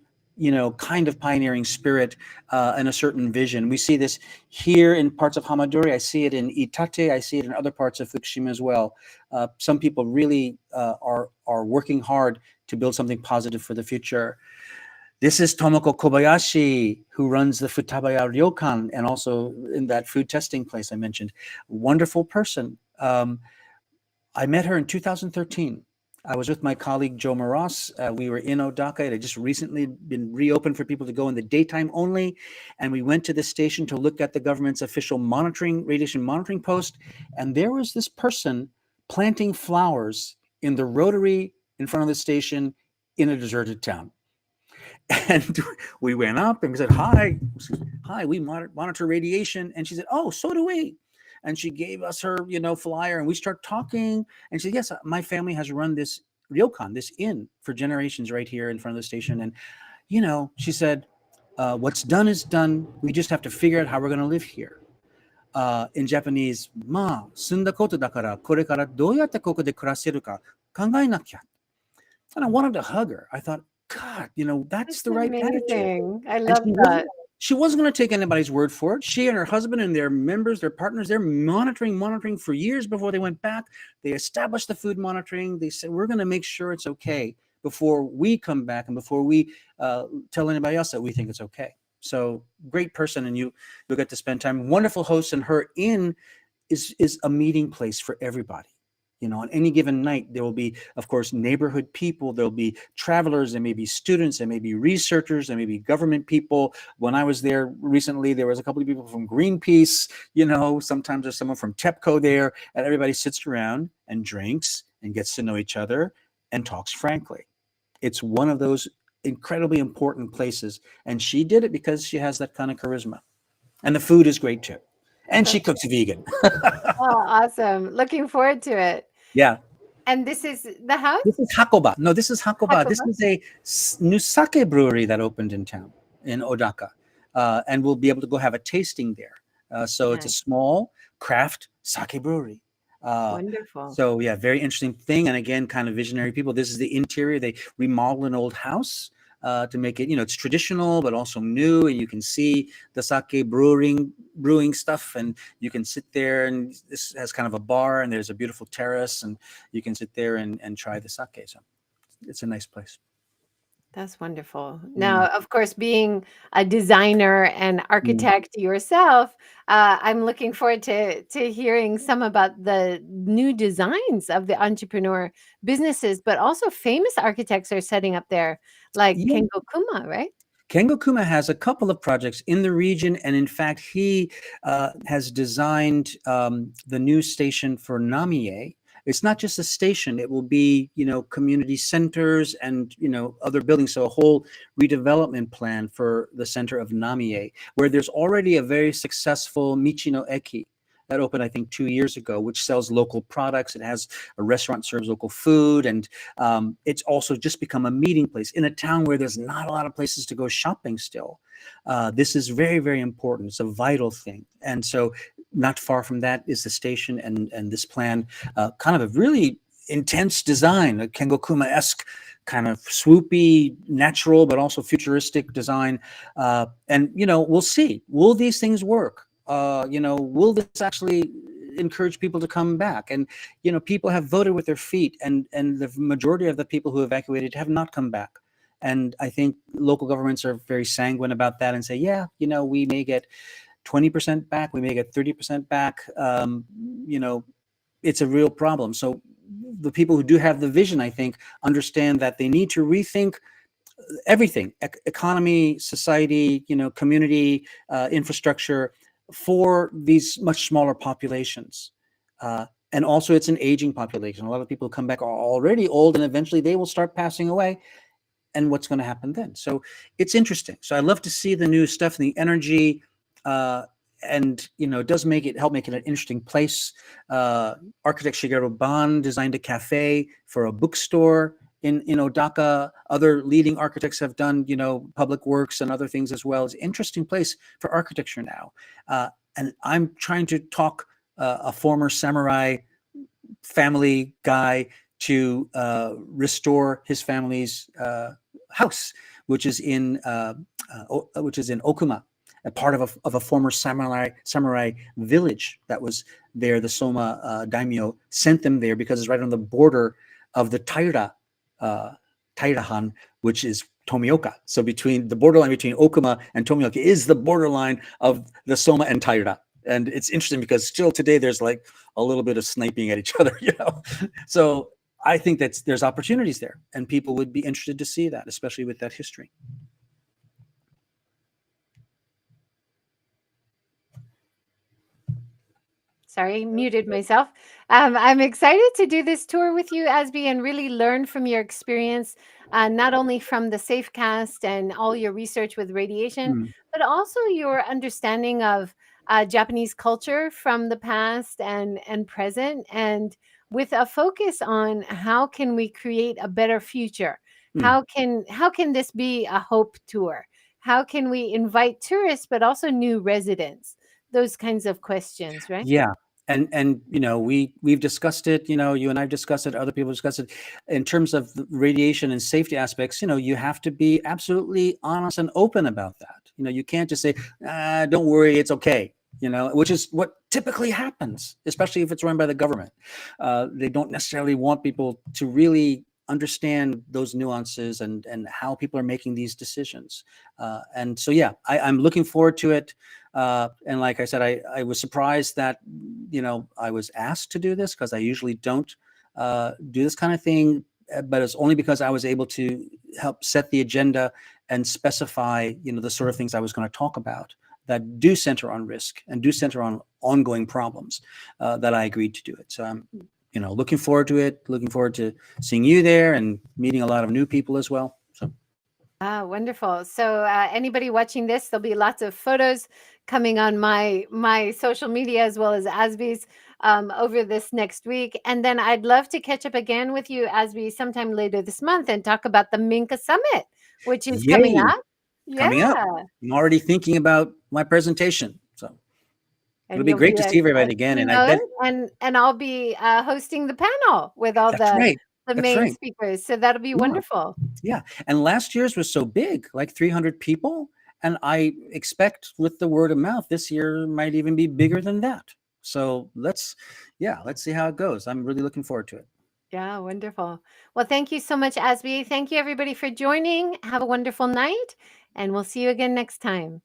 B: kind of pioneering spirit and a certain vision. We see this here in parts of Hamadori. I see it in Itate. I see it in other parts of Fukushima as well. Some people really are working hard to build something positive for the future. This is Tomoko Kobayashi, who runs the Futaba Ryokan and also in that food testing place I mentioned. Wonderful person. I met her in 2013. I was with my colleague Joe Maras. We were in Odaka. It had just recently been reopened for people to go in the daytime only. And we went to the station to look at the government's official radiation monitoring post. And there was this person planting flowers in the rotary in front of the station in a deserted town. And we went up and we said, hi, we monitor radiation. And she said, oh, so do we. And she gave us her, flyer, and we start talking. And she said, yes, my family has run this ryokan, this inn, for generations right here in front of the station. And, she said, what's done is done. We just have to figure out how we're going to live here. In Japanese, まあ、済んだことだから、これからどうやってここで暮らせるか考えなきゃ. And I wanted to hug her. I thought, God, that's the right attitude.
A: I love that.
B: She wasn't going to take anybody's word for it. She and her husband and their members, their partners, they're monitoring for years before they went back. They established the food monitoring. They said, we're going to make sure it's okay before we come back and before we tell anybody else that we think it's okay. So great person, and you'll get to spend time. Wonderful host, and her inn is a meeting place for everybody. On any given night, there will be, of course, neighborhood people. There'll be travelers. There may be students. There may be researchers. There may be government people. When I was there recently, there was a couple of people from Greenpeace. Sometimes there's someone from TEPCO there, and everybody sits around and drinks and gets to know each other and talks frankly. It's one of those incredibly important places, and she did it because she has that kind of charisma, and the food is great too, and she cooks vegan.
A: Oh, awesome! Looking forward to it.
B: Yeah.
A: And this is the house?
B: This is Hakoba. No, this is Hakoba. This is a new sake brewery that opened in town, in Odaka. And we'll be able to go have a tasting there. So It's a small craft sake brewery.
A: Wonderful.
B: So yeah, very interesting thing. And again, kind of visionary people. This is the interior. They remodeled an old house to make it, it's traditional, but also new. And you can see the sake brewing stuff, and you can sit there, and this has kind of a bar, and there's a beautiful terrace, and you can sit there and try the sake. So it's a nice place.
A: That's wonderful. Now, of course, being a designer and architect yourself, I'm looking forward to hearing some about the new designs of the entrepreneur businesses, but also famous architects are setting up there, like Kengo Kuma, right?
B: Kengo Kuma has a couple of projects in the region, and in fact, he has designed the new station for Namie. It's not just a station; it will be, community centers and other buildings. So a whole redevelopment plan for the center of Namie, where there's already a very successful Michino Eki that opened, I think, 2 years ago, which sells local products. It has a restaurant, serves local food, and it's also just become a meeting place in a town where there's not a lot of places to go shopping still. This is very, very important. It's a vital thing. And so not far from that is the station and this plan, kind of a really intense design, a Kengo Kuma-esque kind of swoopy, natural, but also futuristic design. And, we'll see. Will these things work? Will this actually encourage people to come back? And, people have voted with their feet, and the majority of the people who evacuated have not come back. And I think local governments are very sanguine about that and say, yeah, we may get 20% back, we may get 30% back. It's a real problem. So the people who do have the vision, I think, understand that they need to rethink everything: economy, society, community, infrastructure, for these much smaller populations. And also, it's an aging population. A lot of people who come back are already old, and eventually they will start passing away. And what's going to happen then? So it's interesting. So I love to see the new stuff and the energy. And it does help make it an interesting place. Architect Shigeru Ban designed a cafe for a bookstore in Odaka. Other leading architects have done public works and other things as well. It's an interesting place for architecture now. And I'm trying to talk a former samurai family guy to restore his family's house, which is in Okuma, a part of a former samurai village that was there. The Soma daimyo sent them there because it's right on the border of the Taira-han, which is Tomioka. So between the borderline between Okuma and Tomioka is the borderline of the Soma and Taira. And it's interesting because still today there's like a little bit of sniping at each other, So I think there's opportunities there, and people would be interested to see that, especially with that history.
A: Sorry, muted myself. I'm excited to do this tour with you, Azby, and really learn from your experience, not only from the Safecast and all your research with radiation, but also your understanding of Japanese culture from the past and present, and with a focus on how can we create a better future? How can this be a hope tour? How can we invite tourists, but also new residents? Those kinds of questions, right?
B: Yeah. And we've discussed it, you and I've discussed it, other people discussed it in terms of the radiation and safety aspects. You have to be absolutely honest and open about that. You can't just say, don't worry, it's okay, which is what typically happens, especially if it's run by the government. They don't necessarily want people to really understand those nuances and how people are making these decisions. And so, yeah, I'm looking forward to it. And like I said, I was surprised that, I was asked to do this, because I usually don't do this kind of thing, but it's only because I was able to help set the agenda and specify, the sort of things I was going to talk about that do center on risk and do center on ongoing problems, that I agreed to do it. So I'm, looking forward to it, looking forward to seeing you there and meeting a lot of new people as well. So.
A: Wonderful. So anybody watching this, there'll be lots of photos coming on my social media as well as Azby's over this next week. And then I'd love to catch up again with you, Azby, sometime later this month and talk about the Minka Summit, which is coming up.
B: Coming up. I'm already thinking about my presentation. So it'll be great to see everybody again. And I bet,
A: and I'll be hosting the panel with all the main speakers. So that'll be wonderful.
B: Yeah. And last year's was so big, like 300 people. And I expect with the word of mouth, this year might even be bigger than that. So let's see how it goes. I'm really looking forward to it.
A: Yeah, wonderful. Well, thank you so much, Azby. Thank you, everybody, for joining. Have a wonderful night, and we'll see you again next time.